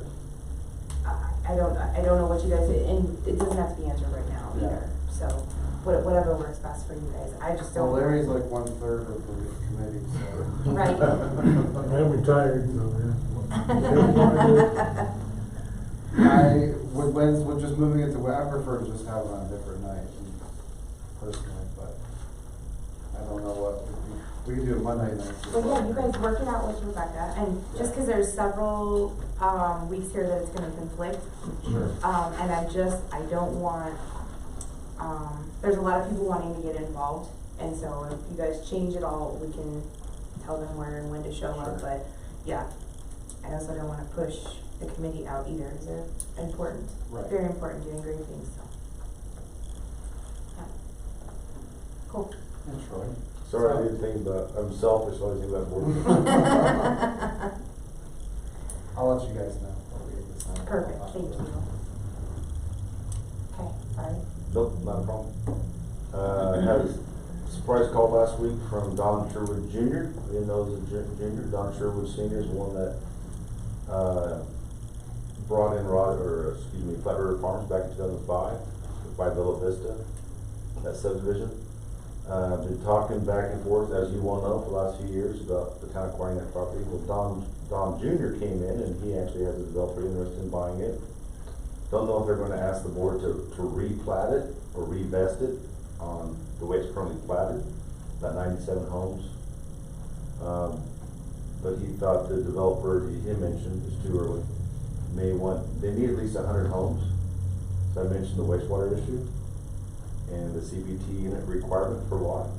I don't know what you guys, and it doesn't have to be answered right now Yeah. either. So, whatever works best for you guys. I just So don't. Larry's like 1/3 of the committee, so. Right. I'm retired, so Would just moving it to, I prefer to just have it on a different night personally, but I don't know what, we can do it Monday night. Well, yeah, you guys work it out with Rebecca, and just because there's several, weeks here that it's gonna conflict, Sure. and I don't want, there's a lot of people wanting to get involved, and so if you guys change it all, we can tell them where and when to show up, Sure. but, yeah. I also don't wanna push the committee out either, because they're important, Right. very important, doing great things, so. Yeah. Cool. And Troy. Sorry, I didn't think about, I'm selfish, so I think about board. I'll let you guys know. what we decide. Perfect, thank you. Okay, sorry. Nope, not a problem. I had a surprise call last week from Don Sherwood Jr. I didn't know it was a junior. Don Sherwood Sr. is the one that, brought in Platte River Farms back in 2005, by Villa Vista, that subdivision. Been talking back and forth, as you well know, for the last few years about the town acquiring that property. Well, Don Jr. came in and he actually has a developer interested in buying it. Don't know if they're gonna ask the board to replat it or revest it on the way it's currently platted, about 97 homes. But he thought the developer, he mentioned, it's too early, they need at least 100 homes. So I mentioned the wastewater issue and the CPT unit requirement for lot.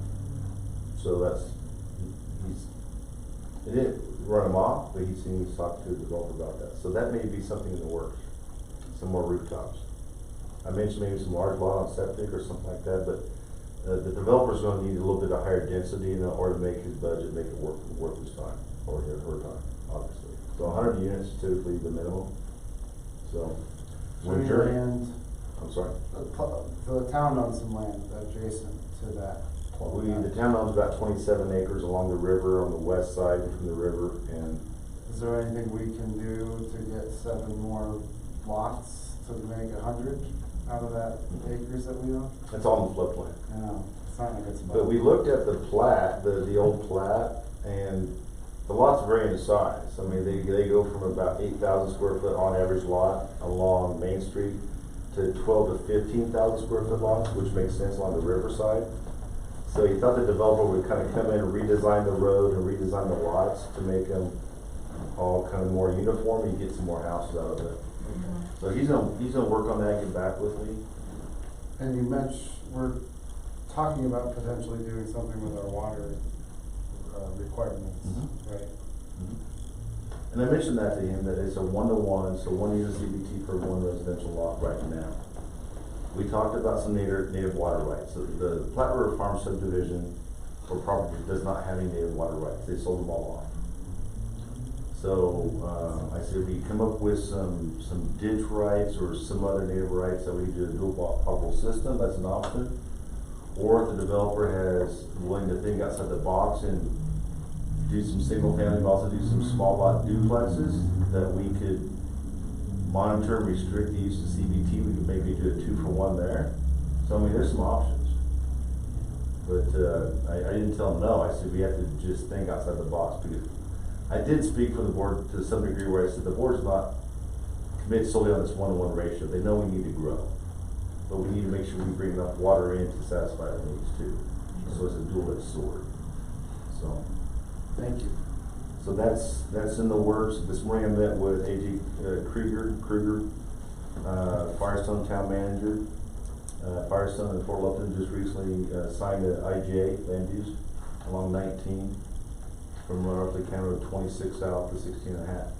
So it didn't run him off, but he seems to talk to the developer about that. So that may be something in the works, some more rooftops. I mentioned maybe some large lot on septic or something like that, but the developer's gonna need a little bit of higher density in order to make his budget, make it worth his time, or her time, obviously. So 100 units is typically the minimum, so. So your land, I'm sorry? the town owns some land adjacent to that. The town owns about 27 acres along the river, on the west side from the river, and Is there anything we can do to get 7 more lots to make 100 out of that acres that we own? it's all in the floodplain. No, it's not like it's. But we looked at the plat, the old plat, and the lots vary in size. I mean, they go from about 8,000 square foot on average lot along Main Street to 12 to 15,000 square foot lots, which makes sense along the riverside. So he thought the developer would kind of come in and redesign the road and redesign the lots to make them all kind of more uniform. You get some more houses out of it. So he's gonna work on that, get back with me. And you mentioned, we're talking about potentially doing something with our water requirements, right? And I mentioned that to him, that it's a 1-to-1, so 1 unit CBT per 1 residential lot right now. We talked about some native water rights. So the Platte River Farm subdivision or property does not have any native water rights. They sold them all off. So I said we come up with some ditch rights or some other native rights that we do a dual potable system. That's an option. Or if the developer is willing to think outside the box and do some single family, but also do some small lot duplexes that we could monitor and restrict the use of CBT. We could maybe do a 2-for-1 there. So I mean, there's some options. But I didn't tell them no. I said we have to just think outside the box, because I did speak for the board to some degree where I said the board's not committed solely on this 1-to-1 ratio. They know we need to grow, but we need to make sure we bring enough water in to satisfy our needs too. So it's a dual-edged sword. So. Thank you. So that's in the works. This morning I met with A.J. Krieger, Firestone Town Manager. Firestone and Fort Lupton just recently signed an IGA land use along 19 from roughly County Road 26 south to 16.5.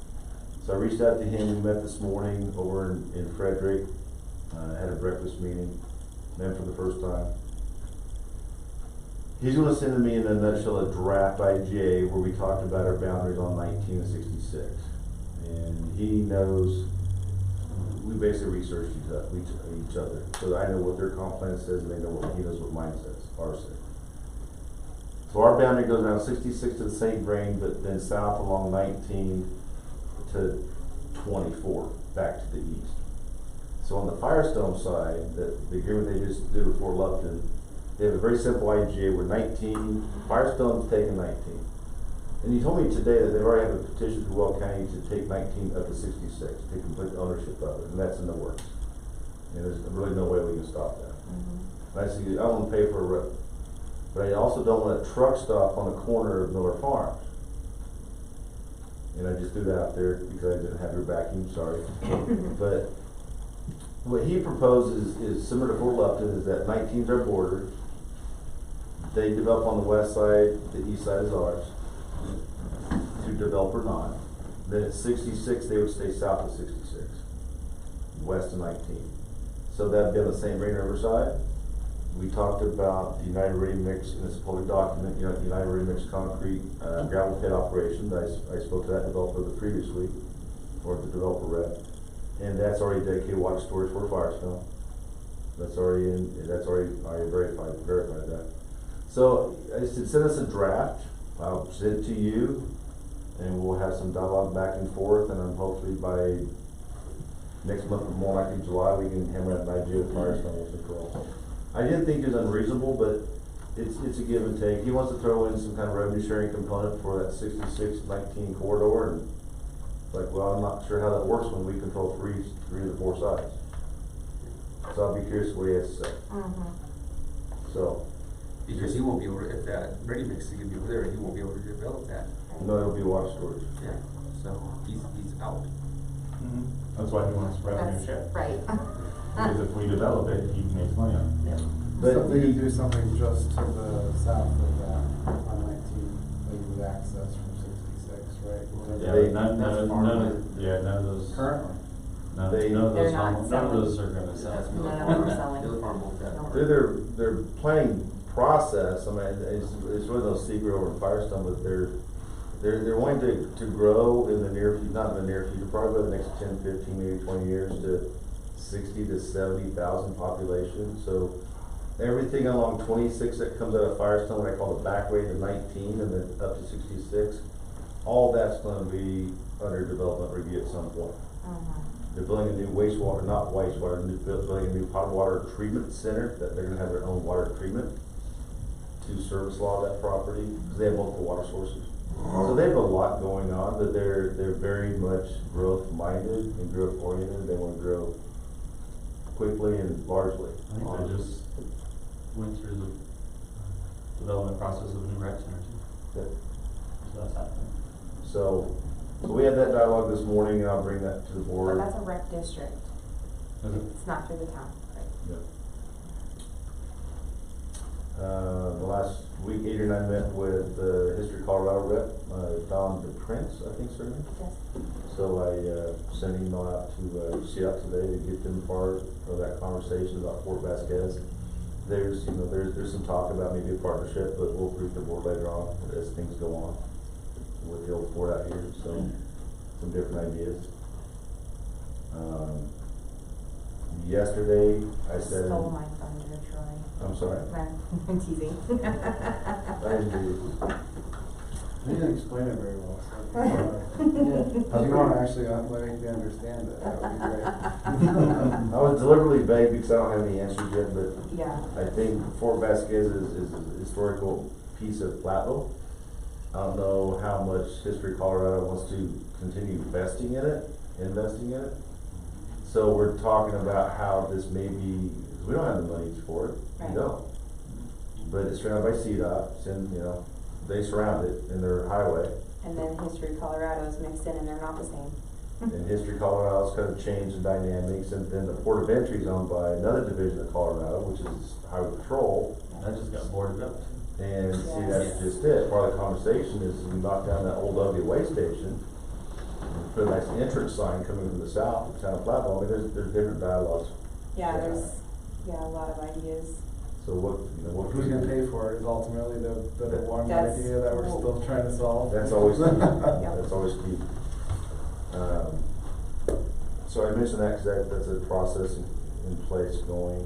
So I reached out to him. We met this morning over in Frederick. Had a breakfast meeting. Met for the first time. He's going to send me, in a nutshell, a draft IGA where we talked about our boundaries on 19 and 66. And he knows we basically researched each other, so I know what their comp plan says, and they know what, he knows what mine says, ours says. So our boundary goes around 66 to the St. Vrain, but then south along 19 to 24, back to the east. So on the Firestone side, the agreement they just did with Fort Lupton, they have a very simple IGA where 19, Firestone's taking 19. And he told me today that they've already have a petition through Will County to take 19 up to 66, take complete ownership of it, and that's in the works. And there's really no way we can stop that. And I said, I don't want to pay for a road, but I also don't want a truck stop on the corner of Miller Farms. And I just threw that out there because I didn't have your backing, sorry. But what he proposes is similar to Fort Lupton, is that 19's our border. They develop on the west side, the east side is ours, to develop or not. Then at 66, they would stay south of 66, west of 19. So that'd be on the St. Vrain River side. We talked about the United Ready Mix, and it's a public document, you know, United Ready Mix concrete gravel pit operation. I spoke to that developer the previous week, or the developer rep, and that's already dedicated water storage for Firestone. That's already I verified that. So I said, send us a draft. I'll send it to you, and we'll have some dialogue back and forth, and hopefully by next month, or more likely July, we can hammer out an idea of Firestone with control. I didn't think it was unreasonable, but it's a give and take. He wants to throw in some kind of revenue sharing component for that 66-19 corridor, and like, well, I'm not sure how that works when we control three of the 4 sides. So I'll be curious what he has to say. So. Because he won't be able to, if that ready mix is gonna be over there, he won't be able to develop that. No, it'll be water storage. Yeah, so he's out. That's why he wants revenue share. Right. Because if we develop it, he makes money on it. Yep. But So we could do something just to the south of that on 19, that you would access from 66, right? Yeah, none of those. Currently. None They- of They're those, not none of selling. those are gonna sell. That's None Miller of them are Farm. selling. Miller Farm won't that part. Through their planning process, I mean, it's really no secret over in Firestone, but they're wanting to grow in the near future, not in the near future, probably over the next 10, 15, maybe 20 years to 60 to 70,000 population. So everything along 26 that comes out of Firestone, what I call the back way to 19 and then up to 66, all that's going to be under development review at some point. They're building a new wastewater, not wastewater, building a new potable water treatment center, that they're gonna have their own water treatment to service a lot of that property, because they have multiple water sources. So they have a lot going on, but they're very much growth minded and growth oriented. They wanna grow quickly and largely. I think they just went through the development process of a new rec center too. Yeah. So that's happening. So we had that dialogue this morning, and I'll bring that to the But board. that's a rec district. Is it? It's not through the town, right? Yeah. The last week, 8 or 9 met with the History Colorado rep, Don DePrince, I think, sir. Yes. So I sent an email out to CDOT today to get them part of that conversation about Fort Vasquez. There's some talk about maybe a partnership, but we'll brief the board later on as things go on with the old fort out here. So some different ideas. Yesterday, I said. Stole my thunder, Troy. I'm sorry. I'm teasing. I didn't do You didn't explain it very well, so. If you wanna actually make me understand it, that would be great. I was deliberately vague because I don't have any answers yet, but Yeah. I think Fort Vasquez is a historical piece of Platteville. I don't know how much History Colorado wants to continue investing in it. So we're talking about how this may be, we don't have the money for it, Right. we don't. But it's surrounded by CDOT, and they surround it in their highway. And then History Colorado's mixed in and they're not the same. And History Colorado's kind of changed the dynamics, and then the Port of Entry is owned by another division of Colorado, which is Highway Patrol. That just got boarded up. And see, Yes. that's just it. Part of the conversation is we knock down that old ugly way station, and put a nice entrance sign coming from the south of Town of Platteville. I mean, there's different dialogues. Yeah, there's, a lot of ideas. So what Who's gonna pay for it is ultimately the one That's- idea that we're still trying to solve. That's always key. Yep. That's always key. So So I mentioned that because that's a process in place going.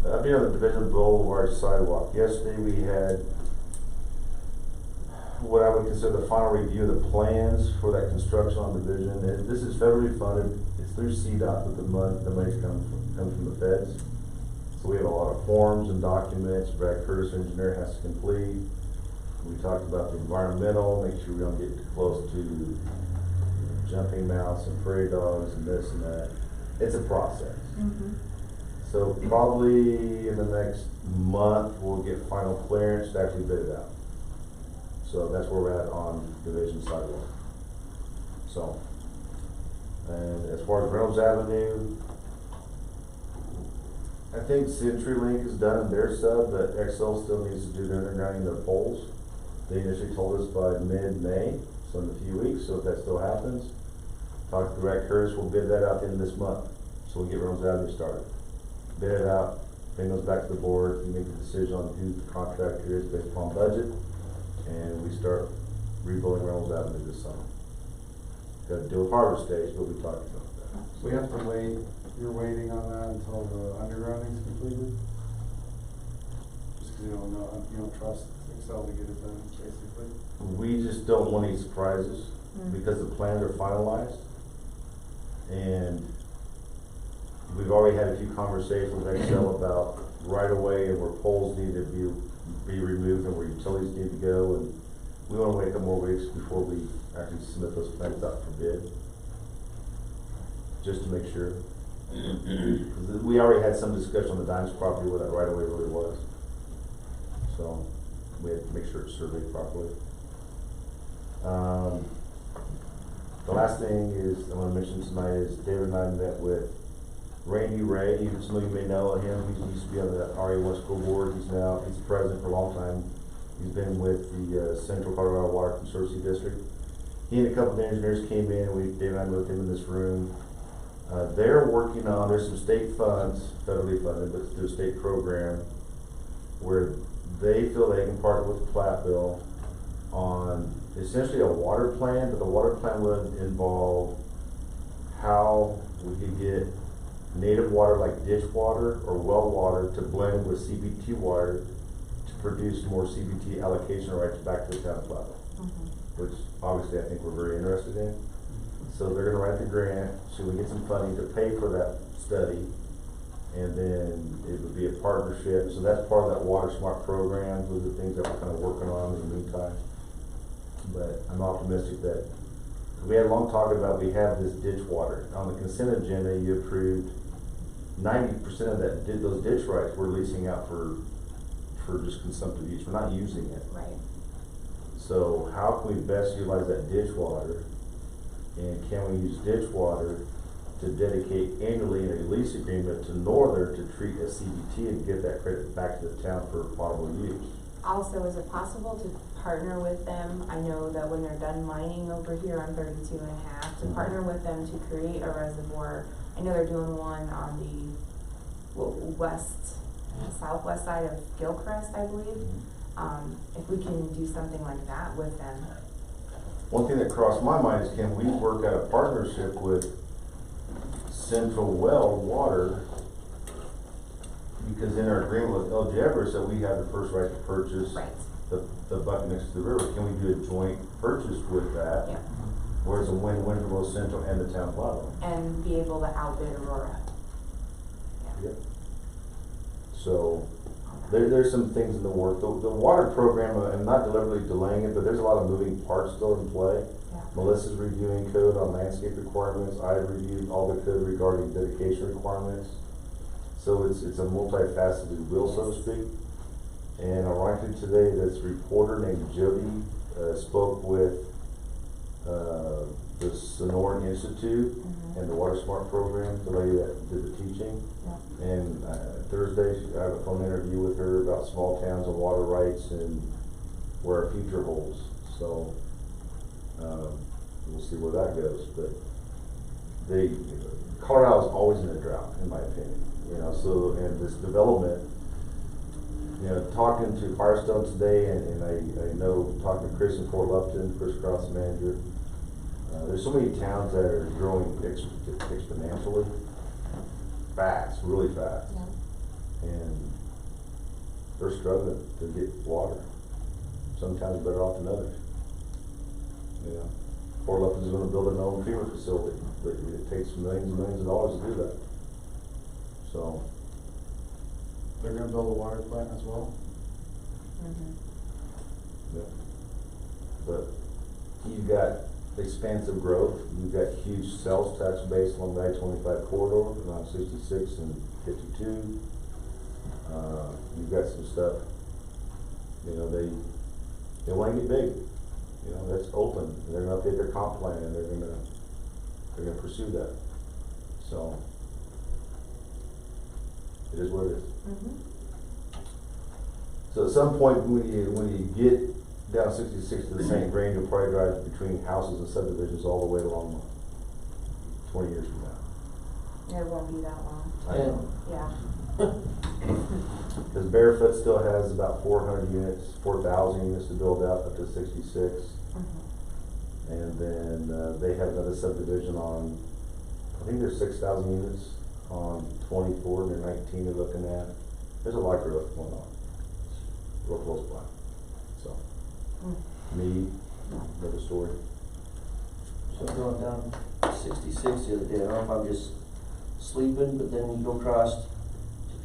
I've been on the Division Boulevard sidewalk. Yesterday we had what I would consider the final review of the plans for that construction on Division. And this is federally funded. It's through CDOT, but the money comes from the feds. So we have a lot of forms and documents Brad Curtis, engineer, has to complete. We talked about the environmental, make sure we don't get too close to jumping mouse and prairie dogs and this and that. It's a process. Mm-hmm. So probably in the next month, we'll get final clearance to actually bid it out. So that's where we're at on Division sidewalk. So, and as far as Reynolds Avenue, I think CenturyLink is done in their sub, but XL still needs to do their undergrounding their poles. They initially told us by mid-May, so in a few weeks, so if that still happens, talk to Brad Curtis, we'll bid that out the end of this month, so we'll get Reynolds Avenue started. Bid it out, then goes back to the board, we make a decision on who the contractor is based upon budget, and we start rebuilding Reynolds Avenue this summer. Got to do a Harvest Daze, but we talked about that. We have to wait, you're waiting on that until the undergrounding's completed? Just because you don't trust Excel to get it done, basically? We just don't want any surprises, because the plans are finalized, and we've already had a few conversations with Excel about right away and where poles need to be removed and where utilities need to go, and we want to wait a couple more weeks before we actually submit those plans out for bid, just to make sure. We already had some discussion on the Dimes property where that right away really was, so we had to make sure it's surveyed properly. The last thing is I want to mention tonight is David and I met with Randy Ray. Some of you may know him. He used to be on the RA1 school board. He's president for a long time. He's been with the Central Colorado Water Conservancy District. He and a couple of engineers came in. David and I met with him in this room. They're working on, there's some state funds, federally funded, but through a state program, where they feel they can partner with Platteville on essentially a water plan, but the water plan would involve how we could get native water like ditch water or well water to blend with CBT water to produce more CBT allocation rights back to the town of Platteville, which obviously I think we're very interested in. So they're gonna write the grant, so we get some funding to pay for that study, and then it would be a partnership. So that's part of that Water Smart program. Those are the things that we're kind of working on in the meantime. But I'm optimistic that, we had a long talk about, we have this ditch water. On the consent agenda, you approved 90% of those ditch rights we're leasing out for just consumptive use. We're not using it. Right. So how can we best utilize that ditch water? And can we use ditch water to dedicate annually in a lease agreement to Northern to treat as CBT and get that credit back to the town for potable use? Also, is it possible to partner with them? I know that when they're done mining over here on 32 and a half, to partner with them to create a reservoir. I know they're doing one on the southwest side of Gilchrist, I believe. If we can do something like that with them. One thing that crossed my mind is, can we work out a partnership with Central Well Water? Because in our agreement with LG Everest, that we have the first right to purchase the bucket next to the river. Can we do a joint purchase with that? Yeah. Where it's a win-win for both Central and the town of Platteville? And be able to outbid Aurora. Yep. So there's some things in the work. The water program, I'm not deliberately delaying it, but there's a lot of moving parts still in play. Yeah. Melissa's reviewing code on landscape requirements. I reviewed all the code regarding dedication requirements. So it's a multifaceted wheel, so to speak. And ironically today, this reporter named Jody spoke with the Sonoran Institute and the Water Smart program, the lady that did the teaching. Yeah. And Thursday, I have a phone interview with her about small towns and water rights and where our future holds. So we'll see where that goes. But Colorado's always in a drought, in my opinion. And this development, talking to Firestone today, and I know, talking to Chris in Fort Lupton, Chris Cross, the manager, There's so many towns that are growing exponentially, fast, really fast. Yeah. And they're struggling to get water. Some towns better off than others. You know, Fort Lupton is gonna build an own treatment facility, but it takes millions and millions of dollars to do that. So, They're gonna build a water plant as well? yeah. But you've got expansive growth, you've got huge sales tax base along the I-25 corridor, around 66 and 52. You've got some stuff, you know, they want to get big. You know, that's open. They're gonna update their comp plan and they're gonna pursue that. So, it is what it is. So at some point, when you get down 66 to the St. Grain, you'll probably drive between houses and subdivisions all the way along 20 years from now. It won't be that long. I know. Yeah. Because Barefoot still has about 400 units, 4,000 units to build out up to 66. And then they have another subdivision on, I think there's 6,000 units on 24, and they're 19 they're looking at. There's a lot of growth going on. Real close by. So, me, another story. So I'm going down 66 the other day. I don't know if I'm just sleeping, but then you go across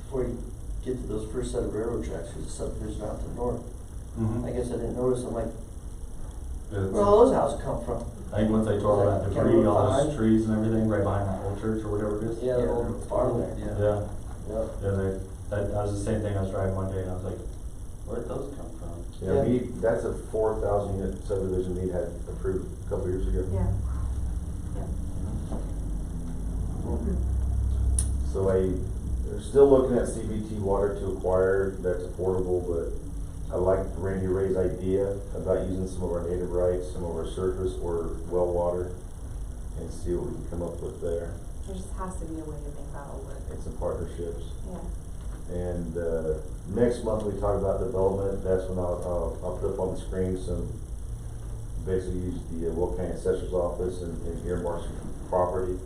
before you get to those first set of railroad tracks, there's a subdivision out to the north. I guess I didn't notice. I'm like, where all those houses come from? I think once they tore all that Like debris, all behind? those trees and everything right behind that old church or whatever it is. Yeah, the old farm there. Yeah, Yep. yeah, that was the same thing. I was driving one day and I was like, where'd those come from? Yeah, Yeah. that's a 4,000 unit subdivision we had approved a couple years ago. Yeah. So they're still looking at CBT water to acquire that's affordable, but I like Randy Ray's idea about using some of our native rights, some of our surface or well water, and see what we can come up with there, There just has to be a way to make that all work. and some partnerships. Yeah. And next month we talk about development. That's when I'll put up on the screen some, basically use the Will County Assessor's Office and earmark some property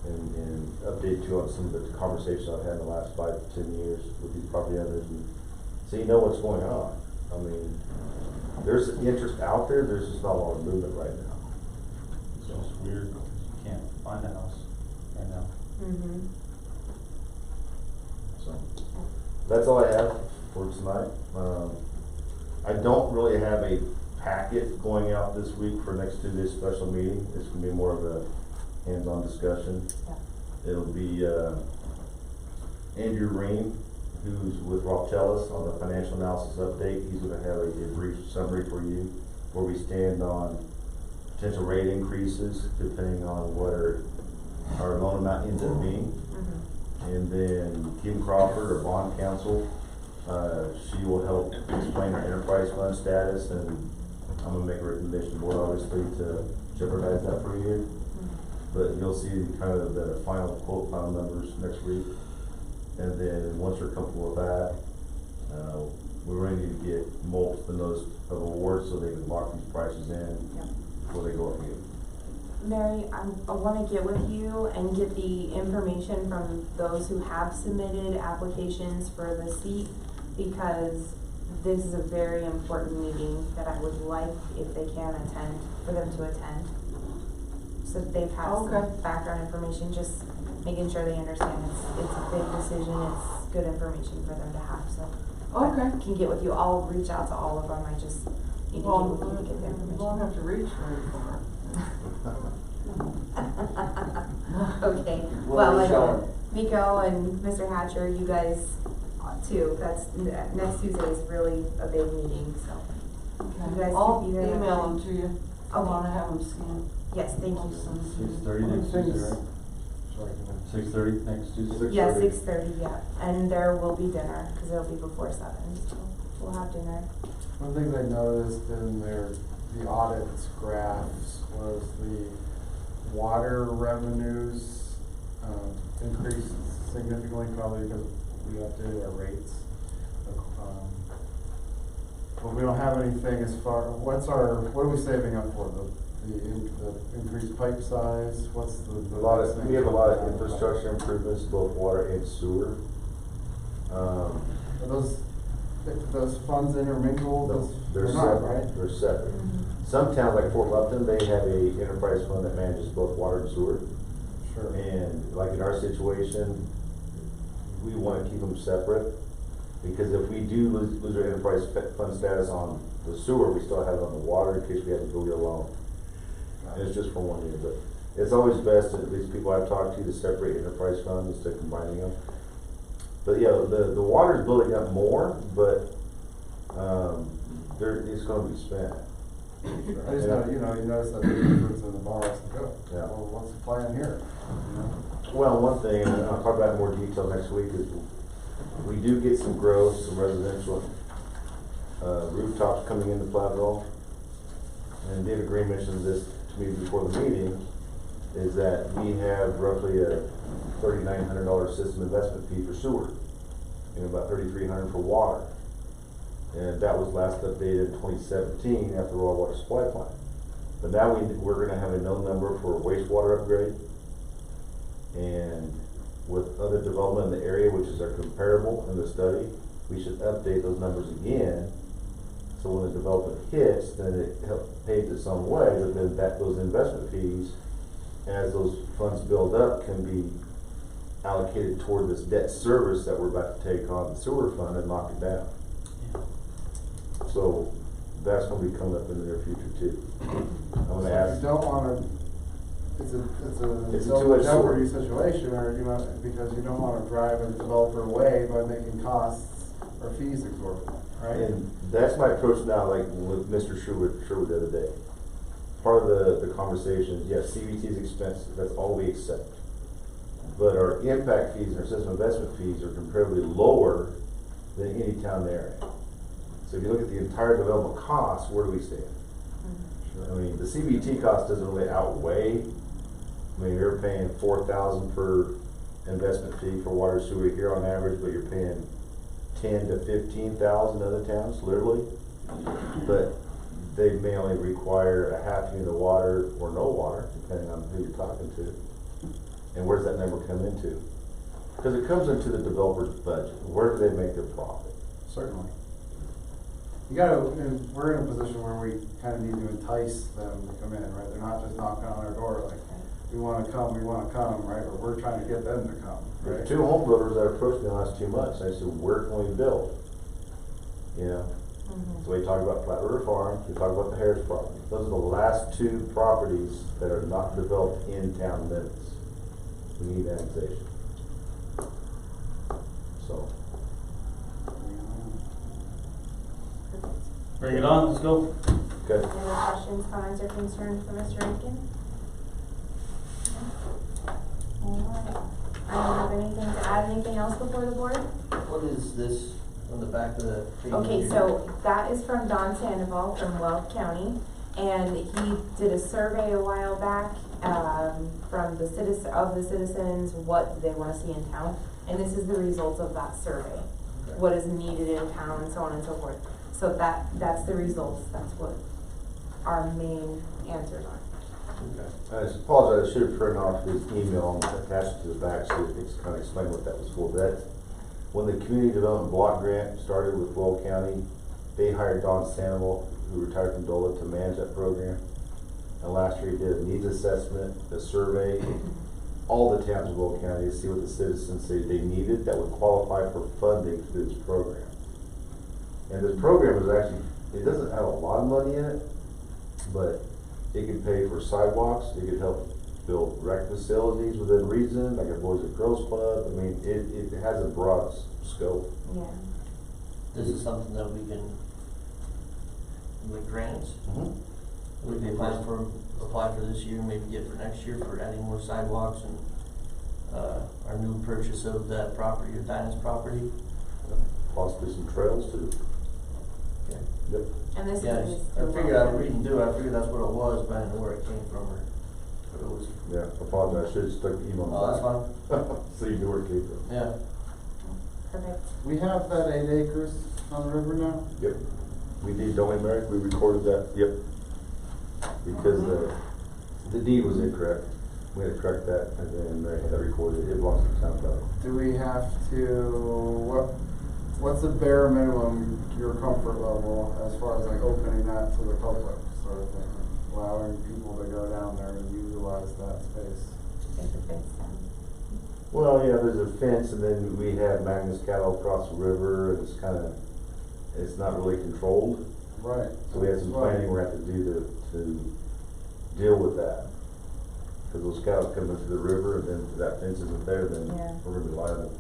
and update you on some of the conversations I've had in the last 5 to 10 years with these property owners, and so you know what's going on. I mean, there's interest out there. There's just not a lot of movement right now. It's just weird. You can't find a house right now. So that's all I have for tonight. I don't really have a packet going out this week for next Tuesday's special meeting. It's gonna be more of a hands-on discussion. Yeah. It'll be Andrew Ream, who's with Rothschilds on the financial analysis update. He's gonna have a brief summary for you where we stand on potential rate increases depending on what our loan amount ends up being. And then Kim Crawford, our bond counsel, she will help explain our enterprise fund status, and I'm gonna make a recommendation to the board, obviously, to jeopardize that for a year. But you'll see kind of the final quote, final numbers next week. And then once we're comfortable with that, we really need to get multiple notice of awards so they can lock these prices in before they go up again. Mary, I want to get with you and get the information from those who have submitted applications for the seat, because this is a very important meeting that I would like, if they can attend, for them to attend. So they've had some background information, just making sure they understand it's a big decision, it's good information for them to have, so. I can get with you, I'll reach out to all of them, I just need to get with you to get the information. You won't have to reach very far. Okay, Well, well, like, Miko and Mr. Hatcher, you guys too, that's, next Tuesday is really a big meeting, so. You guys I'll can be there. email them to you. I Okay. wanna have them scanned. Yes, thank you. 6:30 next Tuesday, right? 6:30 next Tuesday? Yeah, 6:30, yeah, and there will be dinner, cause it'll be before 7, so we'll have dinner. One thing I noticed in the audits graphs was the water revenues increased significantly, probably because we updated our rates. But we don't have anything as far, what are we saving up for, the the increased pipe size, what's the? We have a lot of infrastructure improvements, both water and sewer. Are those funds intermingled? No, they're not, separate, right? they're separate. Some towns like Fort Lupton, they have a enterprise fund that manages both water and sewer. Sure. And like in our situation, we wanna keep them separate, because if we do lose our enterprise fund status on the sewer, we still have it on the water in case we have to go get a loan. And it's just for 1 year, but it's always best, at least people I've talked to separate enterprise funds instead of combining them. But yeah, the water's building up more, but, it's gonna be spent. I just know, you notice that the difference in the bars to go. Yeah. Well, what's the plan here? You know? Well, one thing, and I'll talk about it in more detail next week, is we do get some growth, some residential rooftops coming into Platteville. And David Green mentioned this to me before the meeting, is that we have roughly a $3,900 system investment fee for sewer, and about $3,300 for water. And that was last updated in 2017 after the raw water supply plant. But now we're gonna have a known number for wastewater upgrade. And with other development in the area, which is our comparable in the study, we should update those numbers again. So when the development hits, then it pays it some way, but then those investment fees, as those funds build up, can be allocated toward this debt service that we're about to take on the sewer fund and knock it down. So that's gonna be coming up in the near future too. I'm gonna ask. You don't wanna, it's a two-edged jeopardy sword. situation, or because you don't wanna drive a developer away by making costs or fees exorbitant, right? And that's my approach now, like with Mr. Sherwood the other day. Part of the conversation, yes, CVT is expensive, that's all we accept. But our impact fees and our system investment fees are comparably lower than any town in the area. So if you look at the entire development cost, where do we stand? I mean, the CVT cost doesn't really outweigh. I mean, you're paying $4,000 per investment fee for water sewer here on average, but you're paying $10,000 to $15,000 in other towns, literally. But they may only require a half unit of water or no water, depending on who you're talking to. And where's that number come into? Because it comes into the developer's budget. Where do they make their profit? Certainly. We're in a position where we kind of need to entice them to come in, right? They're not just knocking on our door like, we want to come, right? Or we're trying to get them to come, right? There's 2 home builders that approached me in the last 2 months. I said, where can we build? You know? So we talk about Platte River Farm, we talk about the Harris property. Those are the last 2 properties that are not developed in town limits. We need annexation. So. Bring it on, let's go. Okay. Any questions, comments, or concerns for Mr. Rankin? Alright. I don't have anything to add. Anything else before the board? What is this on the back of the page? Okay, so that is from Don Sandoval from Weld County, and he did a survey a while back from the citizens, what they want to see in town, and this is the results of that survey. Okay. What is needed in town, and so on and so forth. So that's the results. That's what our main answers are. Okay. I just apologize, I should have printed off his email and attached it to the back so it kind of explain what that was for. That when the community development block grant started with Weld County, they hired Don Sandoval, who retired from DOLA, to manage that program. And last year he did a needs assessment, a survey, all the towns of Weld County to see what the citizens say they needed that would qualify for funding through this program. And this program is actually, it doesn't have a lot of money in it, but it can pay for sidewalks, it could help build rec facilities within reason, like a Boys and Girls Club. I mean, it has a broad scope. Yeah. This is something that we can, with grants, Mm-hmm. we can apply for this year, maybe get for next year for adding more sidewalks and, our new purchase of that property, or Dinah's property. Possibly some trails too. Okay. Yep. And this Yeah, is. I figured I was reading through it, I figured that's what it was, but I didn't know where it came from, or, but it was, Yeah, I apologize, I should have stuck the email in the oh, that's back. fine, So you knew where it came from. yeah. Perfect. We have that 8 acres on the river now? Yep. We did, don't we, Mary? We recorded that, yep. because the deed was incorrect. We had to correct that, and then they had that recorded, it belongs to the town government. Do we have to, what's the bare minimum, your comfort level, as far as like opening that to the public sort of thing? Allowing people to go down there and utilize that space? Well, yeah, there's a fence, and then we have Magnus cattle across the river, and it's not really controlled. Right. So we have some planning we're gonna have to do to deal with that. Cause those cows come into the river, and then if that fence isn't there, then Yeah. we're gonna be liable.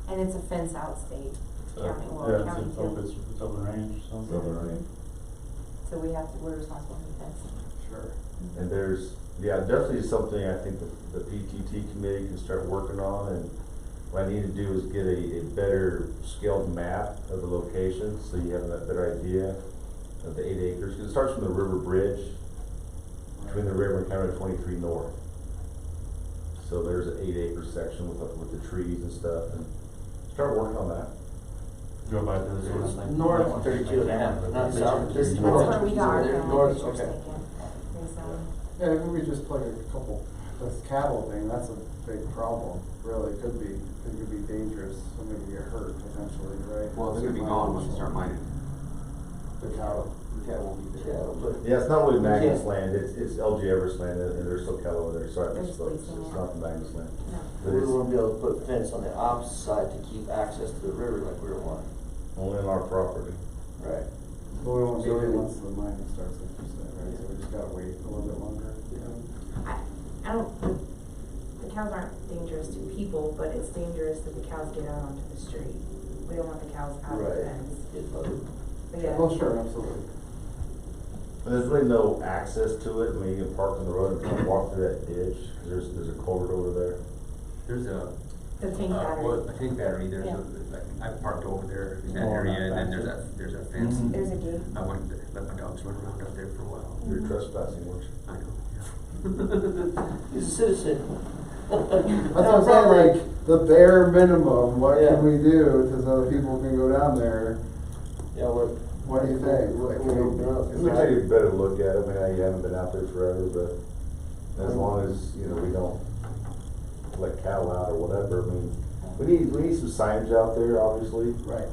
And it's a fence out state, county, well, Yeah, county it's too. it's open range or something. So, right. So we're responsible for the fence. Sure. And there's, yeah, definitely something I think the PTT committee can start working on, and what I need to do is get a better scaled map of the location, so you have a better idea of the 8 acres. 'Cause it starts from the river bridge, between the river and County 23 North. So there's an 8-acre section with the trees and stuff, and start working on that. Go by this one. It's north 32.5, not south. That's where we got our family North, pictures okay. taken. Rezone. Yeah, if we just plug a couple, this cattle thing, that's a big problem, really, it could be dangerous, somebody could get hurt potentially, right? Well, they're gonna be gone once they start mining. The cattle. The cattle won't be there. Yeah, but Yeah, it's not really Magnus can't- land, it's LG Everest land, and there's still cattle over there, so They're it's just leasing it. not the Magnus land. No. But we it's won't be able to put a fence on the opposite side to keep access to the river like we were wanting. only on our property. Right. But we won't be So here we- once the mining starts, like you said, right, so we just gotta wait a little bit longer. I don't, the cows aren't dangerous to people, but it's dangerous that the cows get out onto the street. We don't want the cows out of the Right. fence. Get loaded. But yeah. Well, sure, absolutely. And there's really no access to it, I mean, you can park on the road and kind of walk through that ditch, cause there's a culvert over there. There's a, The tank battery. a tank battery, there's Yeah. like, I parked over there in that Oh, area, not and then back there's a fence. Mhm. There's a gate. I went, let my dogs run around up there for a while. You're trespassing, weren't you? I know, He's a citizen. That's what I'm saying, like, the bare minimum, what Yeah. can we do to so that people can go down there? Yeah, What do you think? Like, we open up. Let me take a better look at it, I mean, you haven't been out there forever, but as long as, you know, we don't let cattle out or whatever, I mean, we need some signage out there, obviously. Right.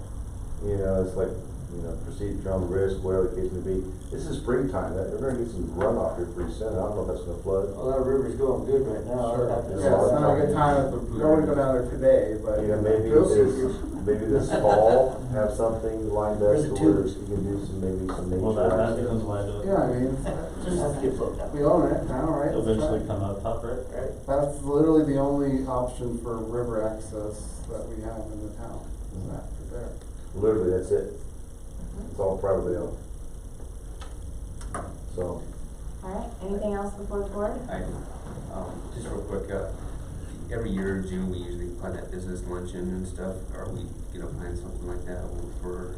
You know, it's like, you know, proceed to on the risk, whatever the case may be. This is springtime, we're gonna get some runoff here pretty soon, I don't know if that's gonna flood. Well, that river's going good right now. Sure. I'd have to Yeah, say. it's not a good time, I wouldn't go down there today, but. You know, maybe this fall, have something lined up Where's to the where tubes? you can do some, maybe some nature. Well, that access. becomes liability. Yeah, I mean, Just have to get floated down. we own it now, right? It'll eventually come out top, right? Right. That's literally the only option for river access that we have in the town, is that right there. Literally, that's it. It's all privately owned. So, Alright, anything else before the board? just real quick, every year in June, we usually plan that business luncheon and stuff, or we, plan something like that for,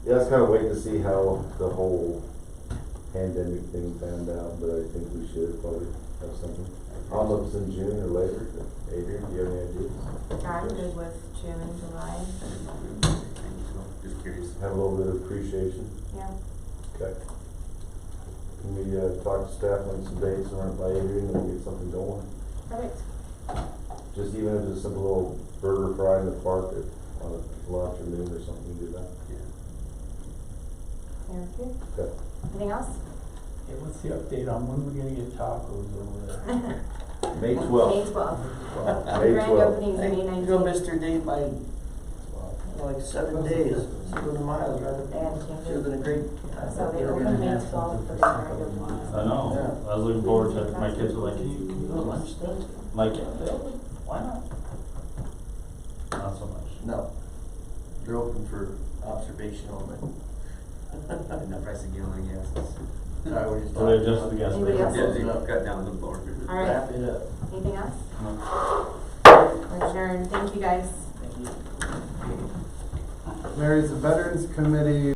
yeah, let's kind of wait to see how the whole pandemic thing panned out, but I think we should probably have something. I don't know if it's in June or later, but Adrian, do you have any ideas? I'm good with June and July. so just curious. Have a little bit of appreciation. Yeah. Okay. Can we, talk to staff on some dates and run it by Adrian and get something going? Perfect. Just even if it's a simple little burger fry in the park on a lunch or noon or something, we do that. Sounds good. Okay. Anything else? Hey, what's the update on when we're gonna get tacos over there? May May 12th. 12th. May Grand 12th. opening's May 19th. You'll miss your date by like 7 days, 7 miles, right? And Should've been a great time. So they open May 12th for the grand opening. I know, I was looking forward to it, my kids were like, can you go to lunch today? I'm like, yeah, why not? Not so much. No. They're open for observation only. And the price of gallon gas is. Sorry, we're just So they talking. adjusted the gas Anybody rate. else? Yeah, they cut down the lower. Alright, Wrap it up. anything else? No. We're adjourned. Thank you guys. Mary's the Veterans Committee